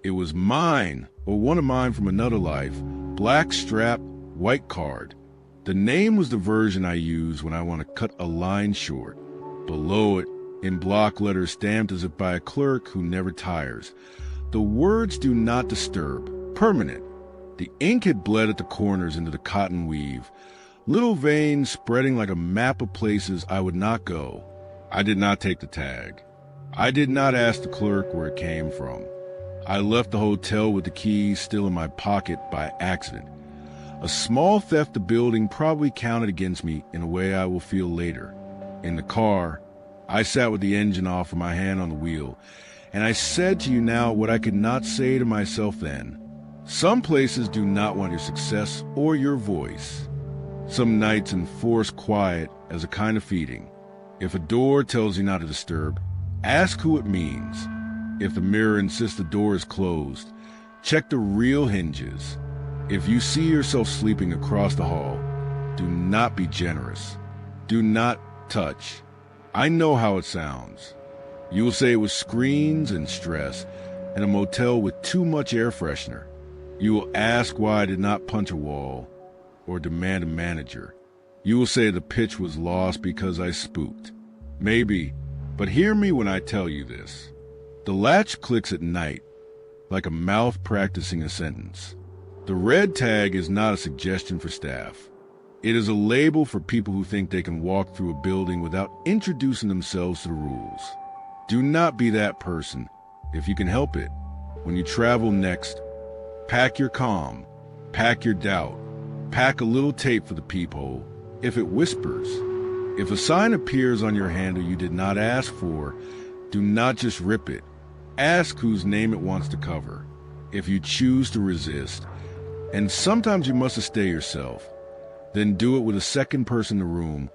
It was mine, or one of mine from another life, black strap, white card. The name was the version I use when I want to cut a line short. Below it, in block letters stamped as if by a clerk who never tires, The words "do not disturb," permanent. The ink had bled at the corners into the cotton weave, little veins spreading like a map of places I would not go. I did not take the tag. I did not ask the clerk where it came from. I left the hotel with the keys still in my pocket by accident. A small theft of building probably counted against me in a way I will feel later. In the car, I sat with the engine off with my hand on the wheel, and I said to you now what I could not say to myself then. Some places do not want your success or your voice. Some nights enforce quiet as a kind of feeding. If a door tells you not to disturb, ask who it means. If the mirror insists the door is closed, check the real hinges. If you see yourself sleeping across the hall, do not be generous. Do not touch. I know how it sounds. You will say it was screens and stress and a motel with too much air freshener. You will ask why I did not punch a wall or demand a manager. You will say the pitch was lost because I spooked. Maybe, but hear me when I tell you this. The latch clicks at night, like a mouth practicing a sentence. The red tag is not a suggestion for staff. It is a label for people who think they can walk through a building without introducing themselves to the rules. Do not be that person, if you can help it. When you travel next, pack your calm, pack your doubt, pack a little tape for the peephole, if it whispers. If a sign appears on your handle you did not ask for, do not just rip it. Ask whose name it wants to cover. If you choose to resist, and sometimes you must stay yourself, then do it with a second person in the room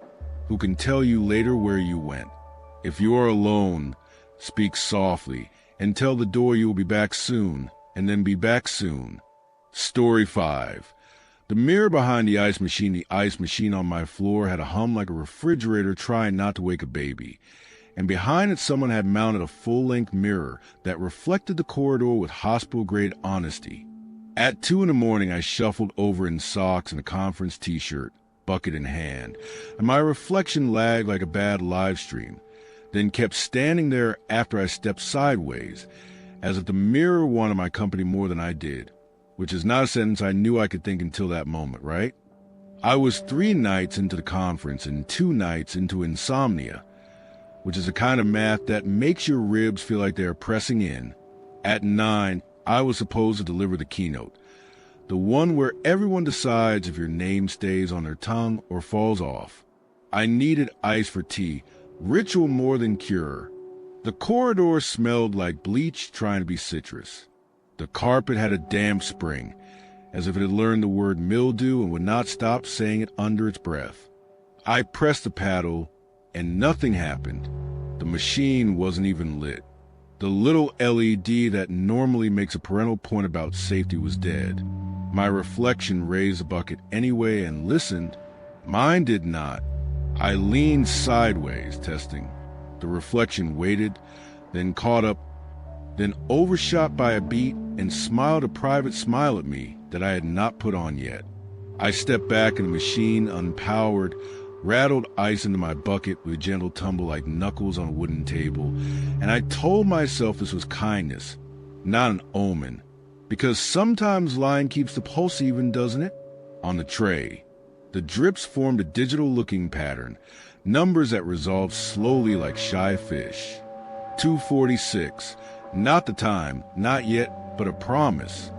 who can tell you later where you went. If you are alone, speak softly and tell the door you will be back soon, and then be back soon. Story 5. The mirror behind the ice machine on my floor had a hum like a refrigerator trying not to wake a baby. And behind it someone had mounted a full-length mirror that reflected the corridor with hospital-grade honesty. At 2 a.m, I shuffled over in socks and a conference t-shirt, bucket in hand, and my reflection lagged like a bad live stream, then kept standing there after I stepped sideways, as if the mirror wanted my company more than I did, which is not a sentence I knew I could think until that moment, right? I was 3 nights into the conference and 2 nights into insomnia, which is a kind of math that makes your ribs feel like they are pressing in. At 9, I was supposed to deliver the keynote, the one where everyone decides if your name stays on their tongue or falls off. I needed ice for tea, ritual more than cure. The corridor smelled like bleach trying to be citrus. The carpet had a damp spring, as if it had learned the word mildew and would not stop saying it under its breath. I pressed the paddle, and nothing happened. The machine wasn't even lit. The little LED that normally makes a parental point about safety was dead. My reflection raised the bucket anyway and listened. Mine did not. I leaned sideways, testing. The reflection waited, then caught up, then overshot by a beat and smiled a private smile at me that I had not put on yet. I stepped back and the machine, unpowered, rattled ice into my bucket with a gentle tumble like knuckles on a wooden table, and I told myself this was kindness, not an omen, because sometimes lying keeps the pulse even, doesn't it? On the tray, the drips formed a digital-looking pattern, numbers that resolved slowly like shy fish. 2:46, not the time, not yet, but a promise.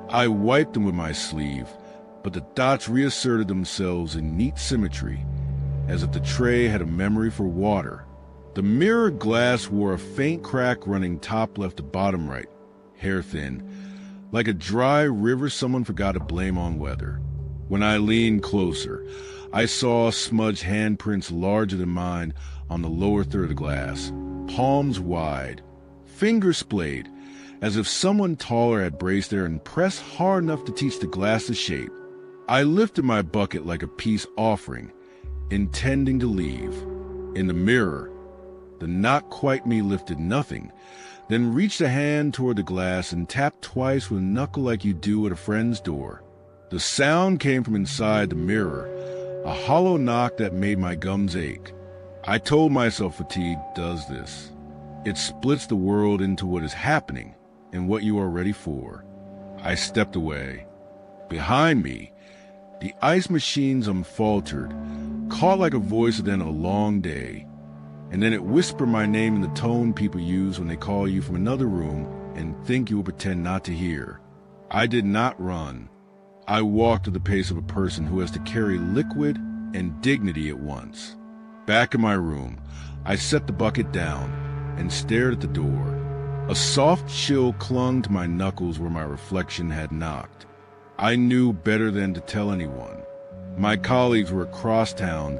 I wiped them with my sleeve, but the dots reasserted themselves in neat symmetry, as if the tray had a memory for water. The mirror glass wore a faint crack running top left to bottom right, hair-thin, like a dry river someone forgot to blame on weather. When I leaned closer, I saw smudged handprints larger than mine on the lower third of the glass, palms wide, fingers splayed, as if someone taller had braced there and pressed hard enough to teach the glass the shape. I lifted my bucket like a peace offering, intending to leave. In the mirror, the not quite me lifted nothing, then reached a hand toward the glass and tapped twice with a knuckle like you do at a friend's door. The sound came from inside the mirror, a hollow knock that made my gums ache. I told myself fatigue does this. It splits the world into what is happening and what you are ready for. I stepped away. Behind me, the ice machines unfaltered, caught like a voice within a long day, and then it whispered my name in the tone people use when they call you from another room and think you will pretend not to hear. I did not run. I walked at the pace of a person who has to carry liquid and dignity at once. Back in my room, I set the bucket down and stared at the door. A soft chill clung to my knuckles where my reflection had knocked. I knew better than to tell anyone. My colleagues were across town,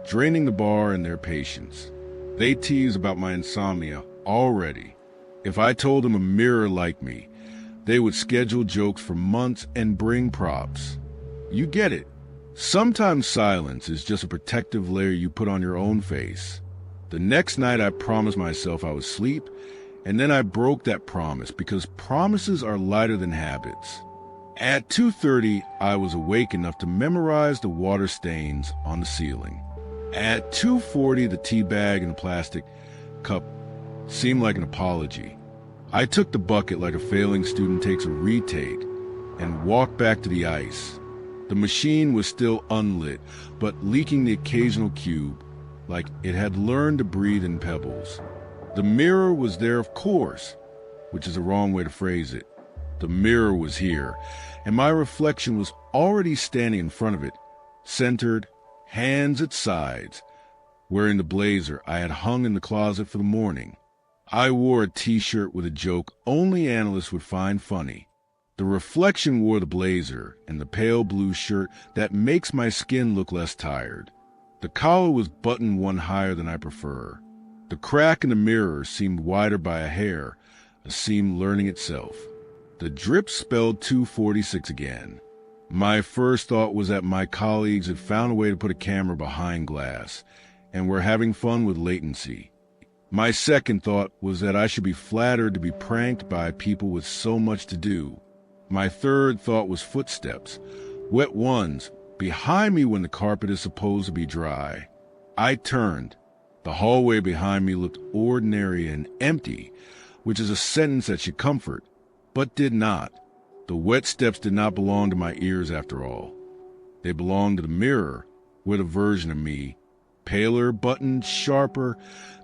draining the bar and their patience. They teased about my insomnia already. If I told them a mirror liked me, they would schedule jokes for months and bring props. You get it. Sometimes silence is just a protective layer you put on your own face. The next night I promised myself I would sleep, and then I broke that promise because promises are lighter than habits. At 2:30, I was awake enough to memorize the water stains on the ceiling. At 2:40, the tea bag in the plastic cup seemed like an apology. I took the bucket like a failing student takes a retake and walked back to the ice. The machine was still unlit, but leaking the occasional cube, like it had learned to breathe in pebbles. The mirror was there, of course, which is a wrong way to phrase it. The mirror was here, and my reflection was already standing in front of it, centered, hands at sides, wearing the blazer I had hung in the closet for the morning. I wore a t-shirt with a joke only analysts would find funny. The reflection wore the blazer and the pale blue shirt that makes my skin look less tired. The collar was buttoned one higher than I prefer. The crack in the mirror seemed wider by a hair, a seam learning itself. The drip spelled 2:46 again. My first thought was that my colleagues had found a way to put a camera behind glass, and were having fun with latency. My second thought was that I should be flattered to be pranked by people with so much to do. My third thought was footsteps, wet ones, behind me when the carpet is supposed to be dry. I turned. The hallway behind me looked ordinary and empty, which is a sentence that should comfort, but did not. The wet steps did not belong to my ears after all. They belonged to the mirror, where the version of me, paler, buttoned, sharper,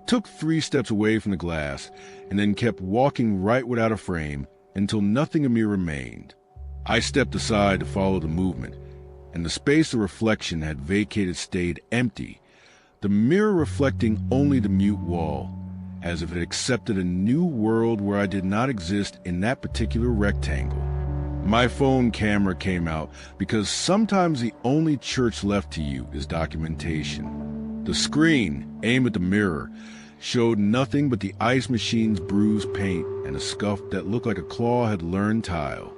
took 3 steps away from the glass and then kept walking right without a frame until nothing of me remained. I stepped aside to follow the movement, and the space the reflection had vacated stayed empty, the mirror reflecting only the mute wall, as if it accepted a new world where I did not exist in that particular rectangle. My phone camera came out because sometimes the only church left to you is documentation. The screen, aimed at the mirror, showed nothing but the ice machine's bruised paint and a scuff that looked like a claw had learned tile.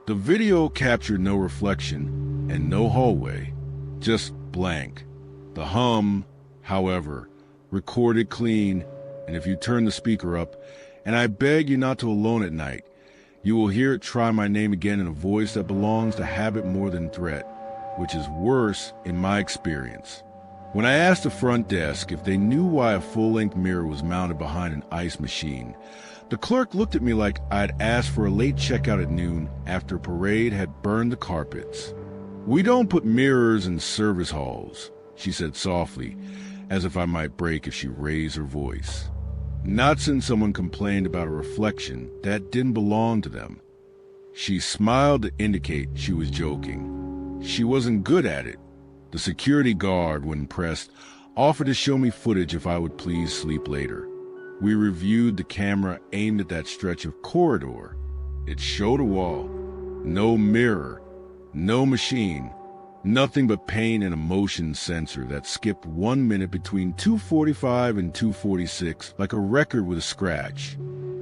The video captured no reflection and no hallway, just blank. The hum, however, recorded clean, and if you turn the speaker up, and I beg you not to alone at night, you will hear it try my name again in a voice that belongs to habit more than threat, which is worse in my experience. When I asked the front desk if they knew why a full-length mirror was mounted behind an ice machine, the clerk looked at me like I'd asked for a late checkout at noon after a parade had burned the carpets. "We don't put mirrors in service halls," she said softly, as if I might break if she raised her voice. Not since someone complained about a reflection that didn't belong to them. She smiled to indicate she was joking. She wasn't good at it. The security guard, when pressed, offered to show me footage if I would please sleep later. We reviewed the camera aimed at that stretch of corridor. It showed a wall. No mirror. No machine. Nothing but pain and a motion sensor that skipped 1 minute between 2:45 and 2:46 like a record with a scratch.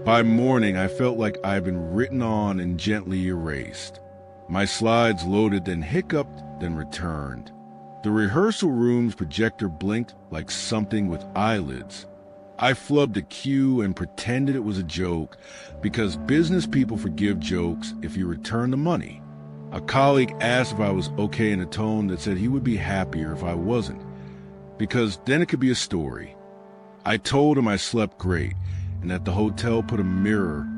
By morning, I felt like I'd been written on and gently erased. My slides loaded, then hiccuped, then returned. The rehearsal room's projector blinked like something with eyelids. I flubbed a cue and pretended it was a joke because business people forgive jokes if you return the money. A colleague asked if I was okay in a tone that said he would be happier if I wasn't, because then it could be a story. I told him I slept great and that the hotel put a mirror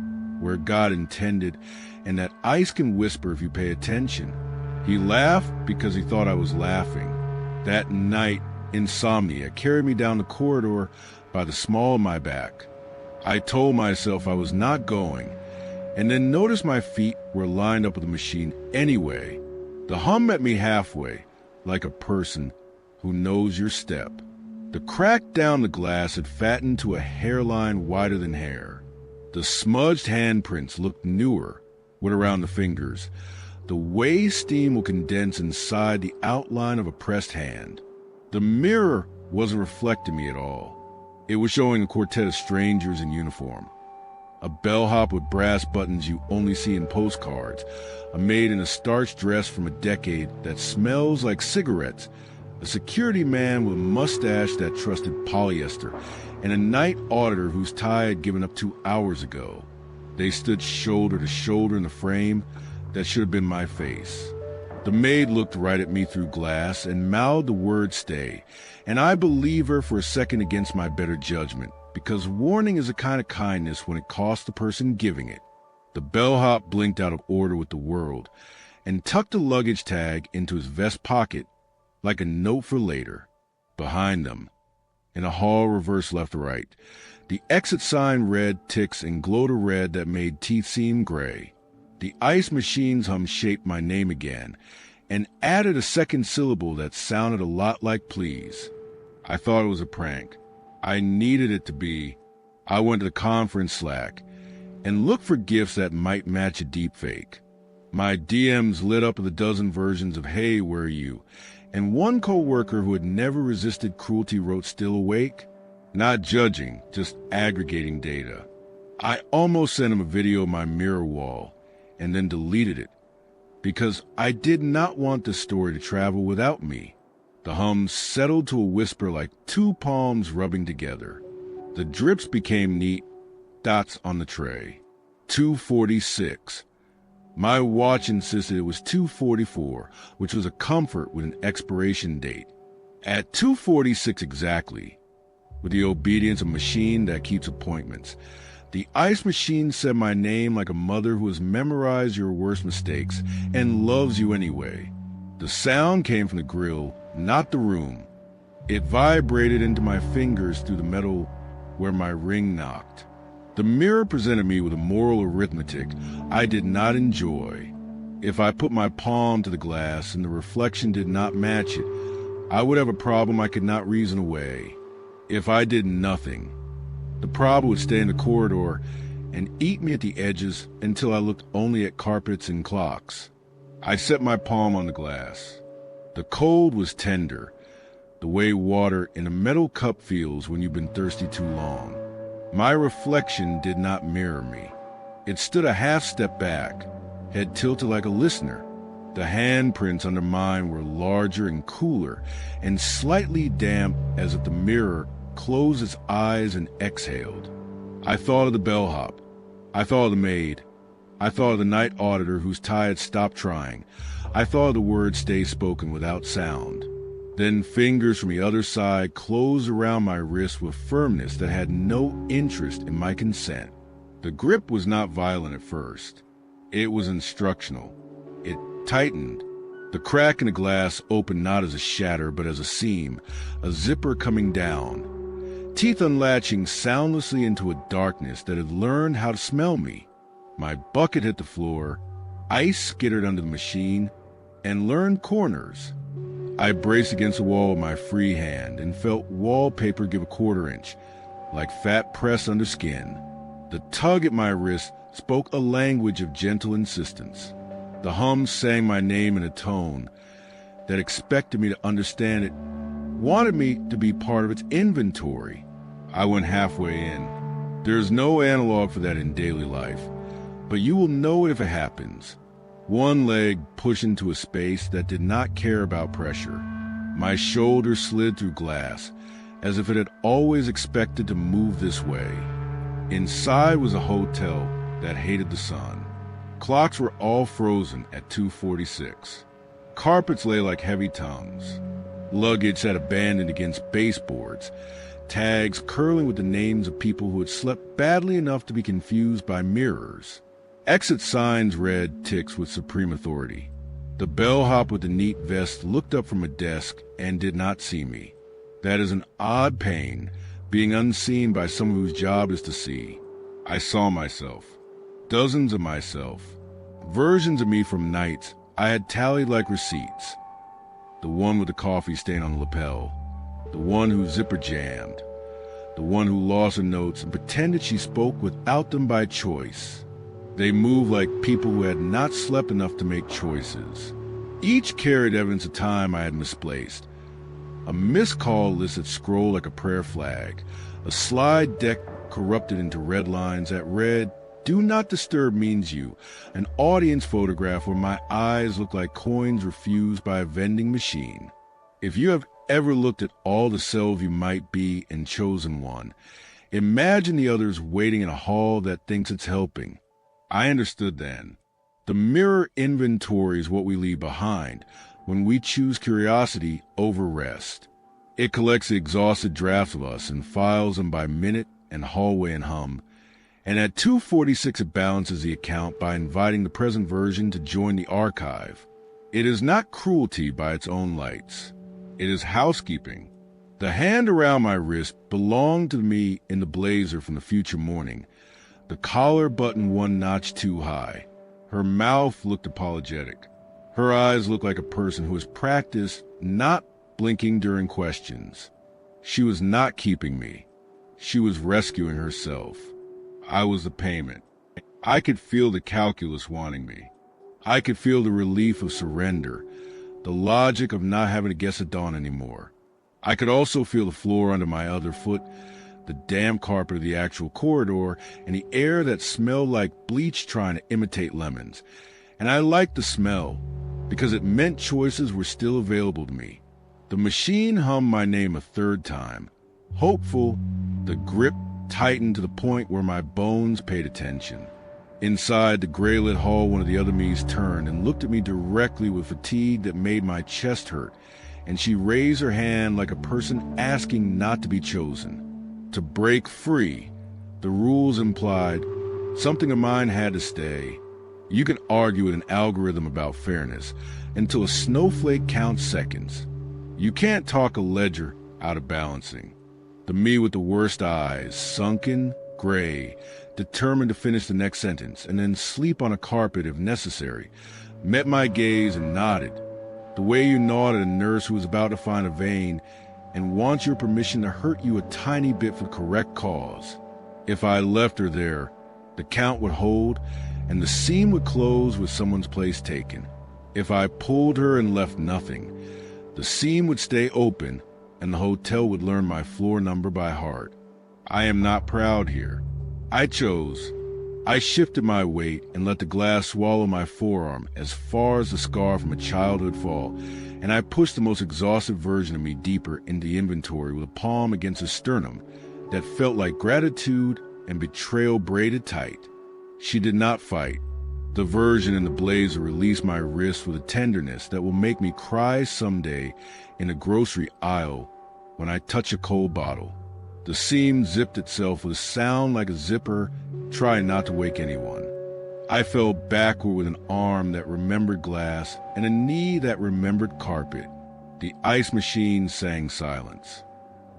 where God intended, and that ice can whisper if you pay attention. He laughed because he thought I was laughing. That night, insomnia carried me down the corridor by the small of my back. I told myself I was not going, and then noticed my feet were lined up with the machine anyway. The hum met me halfway, like a person who knows your step. The crack down the glass had fattened to a hairline wider than hair. The smudged handprints looked newer, went around the fingers, the way steam will condense inside the outline of a pressed hand. The mirror wasn't reflecting me at all. It was showing a quartet of strangers in uniform. A bellhop with brass buttons you only see in postcards, a maid in a starched dress from a decade that smells like cigarettes, a security man with a mustache that trusted polyester, and a night auditor whose tie had given up 2 hours ago. They stood shoulder to shoulder in the frame that should have been my face. The maid looked right at me through glass and mouthed the word stay, and I believe her for a second against my better judgment, because warning is a kind of kindness when it costs the person giving it. The bellhop blinked out of order with the world and tucked a luggage tag into his vest pocket like a note for later. Behind them, in a hall reversed left to right, the exit sign read ticks and glowed a red that made teeth seem gray. The ice machine's hum shaped my name again and added a second syllable that sounded a lot like please. I thought it was a prank. I needed it to be. I went to the conference Slack and looked for gifs that might match a deepfake. My DMs lit up with a dozen versions of Hey, Where Are You? And one co-worker who had never resisted cruelty wrote Still Awake? Not judging, just aggregating data. I almost sent him a video of my mirror wall and then deleted it because I did not want the story to travel without me. The hum settled to a whisper like two palms rubbing together. The drips became neat dots on the tray. 2:46. My watch insisted it was 2:44, which was a comfort with an expiration date. At 2:46 exactly, with the obedience of a machine that keeps appointments, the ice machine said my name like a mother who has memorized your worst mistakes and loves you anyway. The sound came from the grill, not the room. It vibrated into my fingers through the metal where my ring knocked. The mirror presented me with a moral arithmetic I did not enjoy. If I put my palm to the glass and the reflection did not match it, I would have a problem I could not reason away. If I did nothing, the problem would stay in the corridor and eat me at the edges until I looked only at carpets and clocks. I set my palm on the glass. The cold was tender, the way water in a metal cup feels when you've been thirsty too long. My reflection did not mirror me. It stood a half step back, head tilted like a listener. The handprints under mine were larger and cooler and slightly damp, as if the mirror closed its eyes and exhaled. I thought of the bellhop. I thought of the maid. I thought of the night auditor whose tie had stopped trying. I thought of the words stay spoken without sound. Then fingers from the other side closed around my wrist with firmness that had no interest in my consent. The grip was not violent at first. It was instructional. It tightened. The crack in the glass opened not as a shatter, but as a seam, a zipper coming down. Teeth unlatching soundlessly into a darkness that had learned how to smell me. My bucket hit the floor, ice skittered under the machine, and learned corners. I braced against the wall with my free hand and felt wallpaper give a quarter inch, like fat pressed under skin. The tug at my wrist spoke a language of gentle insistence. The hum sang my name in a tone that expected me to understand it, wanted me to be part of its inventory. I went halfway in. There's no analog for that in daily life, but you will know it if it happens. One leg pushed into a space that did not care about pressure. My shoulder slid through glass, as if it had always expected to move this way. Inside was a hotel that hated the sun. Clocks were all frozen at 2:46. Carpets lay like heavy tongues. Luggage sat abandoned against baseboards. tags curling with the names of people who had slept badly enough to be confused by mirrors. Exit signs read ticks with supreme authority. The bellhop with the neat vest looked up from a desk and did not see me. That is an odd pain, being unseen by someone whose job is to see. I saw myself. Dozens of myself. Versions of me from nights I had tallied like receipts. The one with the coffee stain on the lapel. The one whose zipper jammed. The one who lost her notes and pretended she spoke without them by choice. They moved like people who had not slept enough to make choices. Each carried evidence of time I had misplaced. A missed call list that scrolled like a prayer flag. A slide deck corrupted into red lines that read, "Do not disturb means you." An audience photograph where my eyes looked like coins refused by a vending machine. If you have ever looked at all the selves you might be and chosen one, imagine the others waiting in a hall that thinks it's helping. I understood then. The mirror inventory is what we leave behind when we choose curiosity over rest. It collects the exhausted drafts of us and files them by minute and hallway and hum. And at 2:46 it balances the account by inviting the present version to join the archive. It is not cruelty by its own lights. It is housekeeping. The hand around my wrist belonged to me in the blazer from the future morning. The collar button one notch too high. Her mouth looked apologetic. Her eyes looked like a person who has practiced not blinking during questions. She was not keeping me. She was rescuing herself. I was the payment. I could feel the calculus wanting me. I could feel the relief of surrender, the logic of not having to guess at dawn anymore. I could also feel the floor under my other foot, the damp carpet of the actual corridor, and the air that smelled like bleach trying to imitate lemons. And I liked the smell, because it meant choices were still available to me. The machine hummed my name a third time. Hopeful, the grip tightened to the point where my bones paid attention. Inside the gray-lit hall, one of the other me's turned and looked at me directly with fatigue that made my chest hurt, and she raised her hand like a person asking not to be chosen. To break free, the rules implied something of mine had to stay. You can argue with an algorithm about fairness until a snowflake counts seconds. You can't talk a ledger out of balancing. The me with the worst eyes, sunken, gray, determined to finish the next sentence and then sleep on a carpet if necessary, met my gaze and nodded, the way you nod at a nurse who is about to find a vein and wants your permission to hurt you a tiny bit for the correct cause. If I left her there, the count would hold and the seam would close with someone's place taken. If I pulled her and left nothing, the seam would stay open and the hotel would learn my floor number by heart. I am not proud here. I chose. I shifted my weight and let the glass swallow my forearm as far as the scar from a childhood fall, and I pushed the most exhausted version of me deeper into the inventory with a palm against a sternum that felt like gratitude and betrayal braided tight. She did not fight. The version in the blazer released my wrist with a tenderness that will make me cry someday in a grocery aisle when I touch a cold bottle. The seam zipped itself with a sound like a zipper trying not to wake anyone. I fell backward with an arm that remembered glass and a knee that remembered carpet. The ice machine sang silence.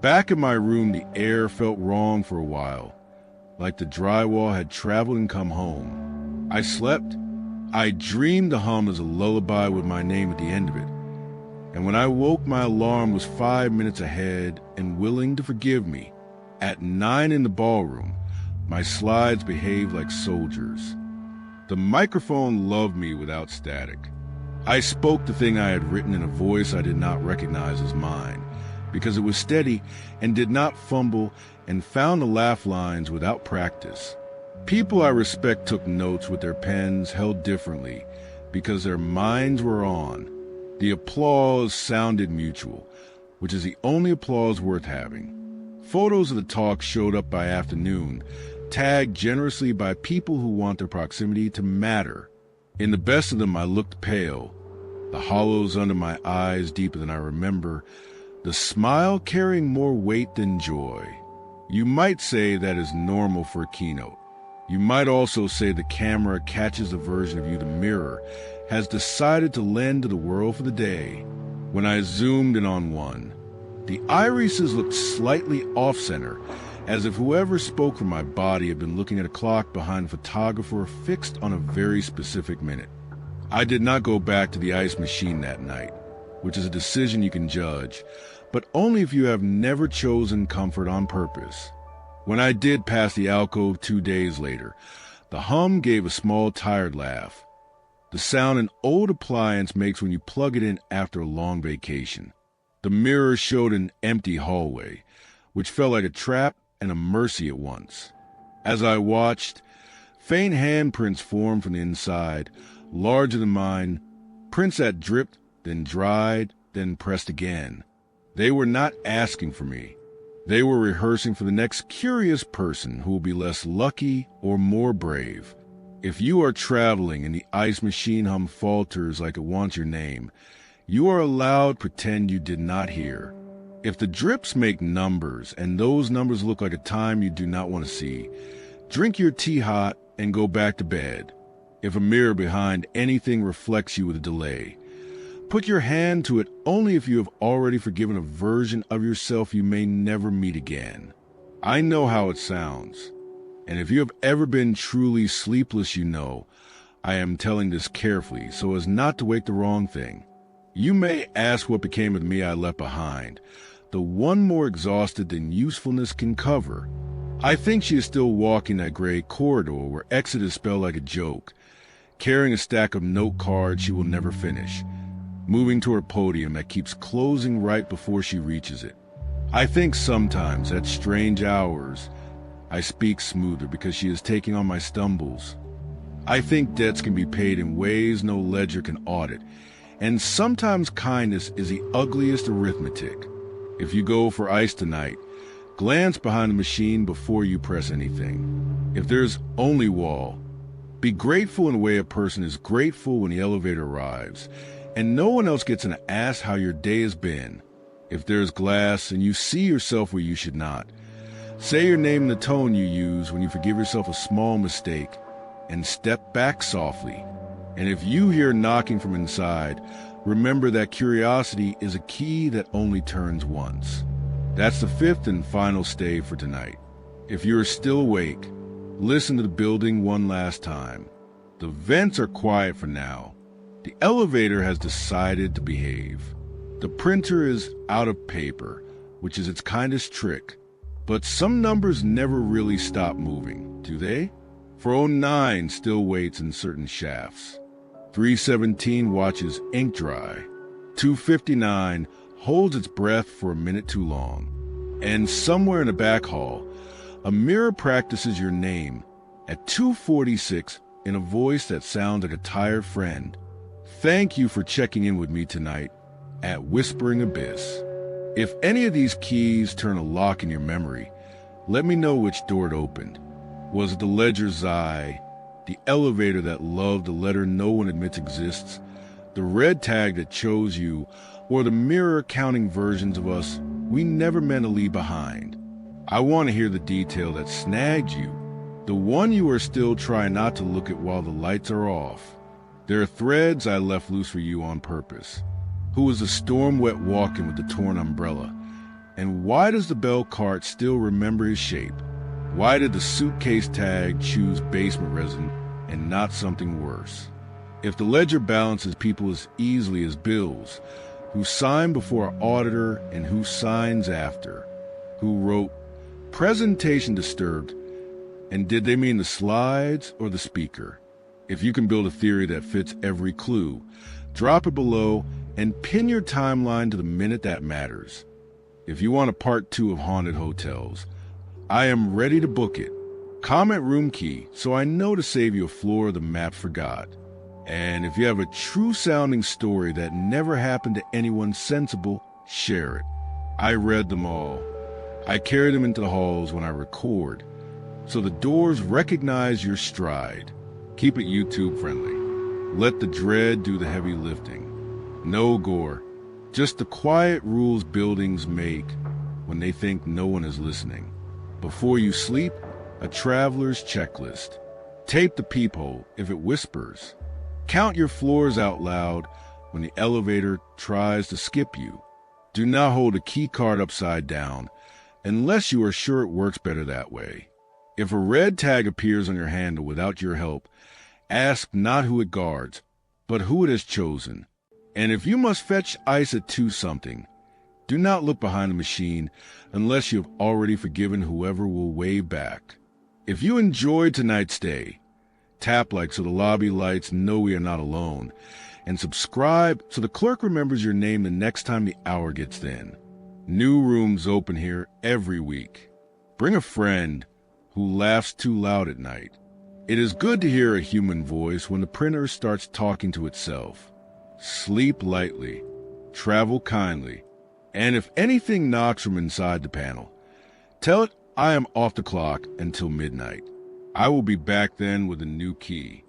Back in my room, the air felt wrong for a while, like the drywall had traveled and come home. I slept. I dreamed the hum as a lullaby with my name at the end of it. And when I woke, my alarm was 5 minutes ahead and willing to forgive me. At 9 in the ballroom, my slides behaved like soldiers. The microphone loved me without static. I spoke the thing I had written in a voice I did not recognize as mine, because it was steady and did not fumble and found the laugh lines without practice. People I respect took notes with their pens held differently because their minds were on. The applause sounded mutual, which is the only applause worth having. Photos of the talk showed up by afternoon, tagged generously by people who want their proximity to matter. In the best of them I looked pale, the hollows under my eyes deeper than I remember, the smile carrying more weight than joy. You might say that is normal for a keynote. You might also say the camera catches a version of you the mirror has decided to lend to the world for the day. When I zoomed in on one, the irises looked slightly off-center, as if whoever spoke from my body had been looking at a clock behind a photographer fixed on a very specific minute. I did not go back to the ice machine that night, which is a decision you can judge, but only if you have never chosen comfort on purpose. When I did pass the alcove 2 days later, the hum gave a small tired laugh, the sound an old appliance makes when you plug it in after a long vacation. The mirror showed an empty hallway, which felt like a trap and a mercy at once. As I watched, faint handprints formed from the inside, larger than mine, prints that dripped, then dried, then pressed again. They were not asking for me. They were rehearsing for the next curious person who will be less lucky or more brave. If you are traveling and the ice machine hum falters like it wants your name, you are allowed to pretend you did not hear. If the drips make numbers and those numbers look like a time you do not want to see, drink your tea hot and go back to bed. If a mirror behind anything reflects you with a delay, put your hand to it only if you have already forgiven a version of yourself you may never meet again. I know how it sounds, and if you have ever been truly sleepless, you know I am telling this carefully so as not to wake the wrong thing. You may ask what became of me I left behind, the one more exhausted than usefulness can cover. I think she is still walking that gray corridor where exit is spelled like a joke, carrying a stack of note cards she will never finish, moving to her podium that keeps closing right before she reaches it. I think sometimes at strange hours I speak smoother because she is taking on my stumbles. I think debts can be paid in ways no ledger can audit, and sometimes kindness is the ugliest arithmetic. If you go for ice tonight, glance behind the machine before you press anything. If there's only wall, be grateful in the way a person is grateful when the elevator arrives, and no one else gets to ask how your day has been. If there's glass and you see yourself where you should not, say your name in the tone you use when you forgive yourself a small mistake, and step back softly. And if you hear knocking from inside, remember that curiosity is a key that only turns once. That's the fifth and final stay for tonight. If you're still awake, listen to the building one last time. The vents are quiet for now. The elevator has decided to behave. The printer is out of paper, which is its kindest trick. But some numbers never really stop moving, do they? 409 still waits in certain shafts. 317 watches ink dry. 259 holds its breath for a minute too long. And somewhere in the back hall, a mirror practices your name at 2:46 in a voice that sounds like a tired friend. Thank you for checking in with me tonight at Whispering Abyss. If any of these keys turn a lock in your memory, let me know which door it opened. Was it the ledger's eye, the elevator that loved the letter no one admits exists, the red tag that chose you, or the mirror counting versions of us we never meant to leave behind? I want to hear the detail that snagged you, the one you are still trying not to look at while the lights are off. There are threads I left loose for you on purpose. Who was the storm-wet walking with the torn umbrella? And why does the bell cart still remember his shape? Why did the suitcase tag choose basement resident and not something worse? If the ledger balances people as easily as bills, who sign before an auditor and who signs after? Who wrote, "Presentation disturbed," and did they mean the slides or the speaker? If you can build a theory that fits every clue, drop it below and pin your timeline to the minute that matters. If you want a part 2 of Haunted Hotels, I am ready to book it. Comment room key so I know to save you a floor the map forgot. And if you have a true sounding story that never happened to anyone sensible, share it. I read them all. I carry them into the halls when I record, so the doors recognize your stride. Keep it YouTube friendly. Let the dread do the heavy lifting. No gore, Just the quiet rules buildings make when they think no one is listening. Before you sleep, a traveler's checklist. Tape the peephole if it whispers. Count your floors out loud when the elevator tries to skip you. Do not hold a key card upside down unless you are sure it works better that way. If a red tag appears on your handle without your help, ask not who it guards, but who it has chosen. And if you must fetch ice at 2-something, do not look behind the machine unless you have already forgiven whoever will wave back. If you enjoyed tonight's stay, tap like so the lobby lights know we are not alone, and subscribe so the clerk remembers your name the next time the hour gets thin. New rooms open here every week. Bring a friend who laughs too loud at night. It is good to hear a human voice when the printer starts talking to itself. Sleep lightly, travel kindly, and if anything knocks from inside the panel, tell it I am off the clock until midnight. I will be back then with a new key.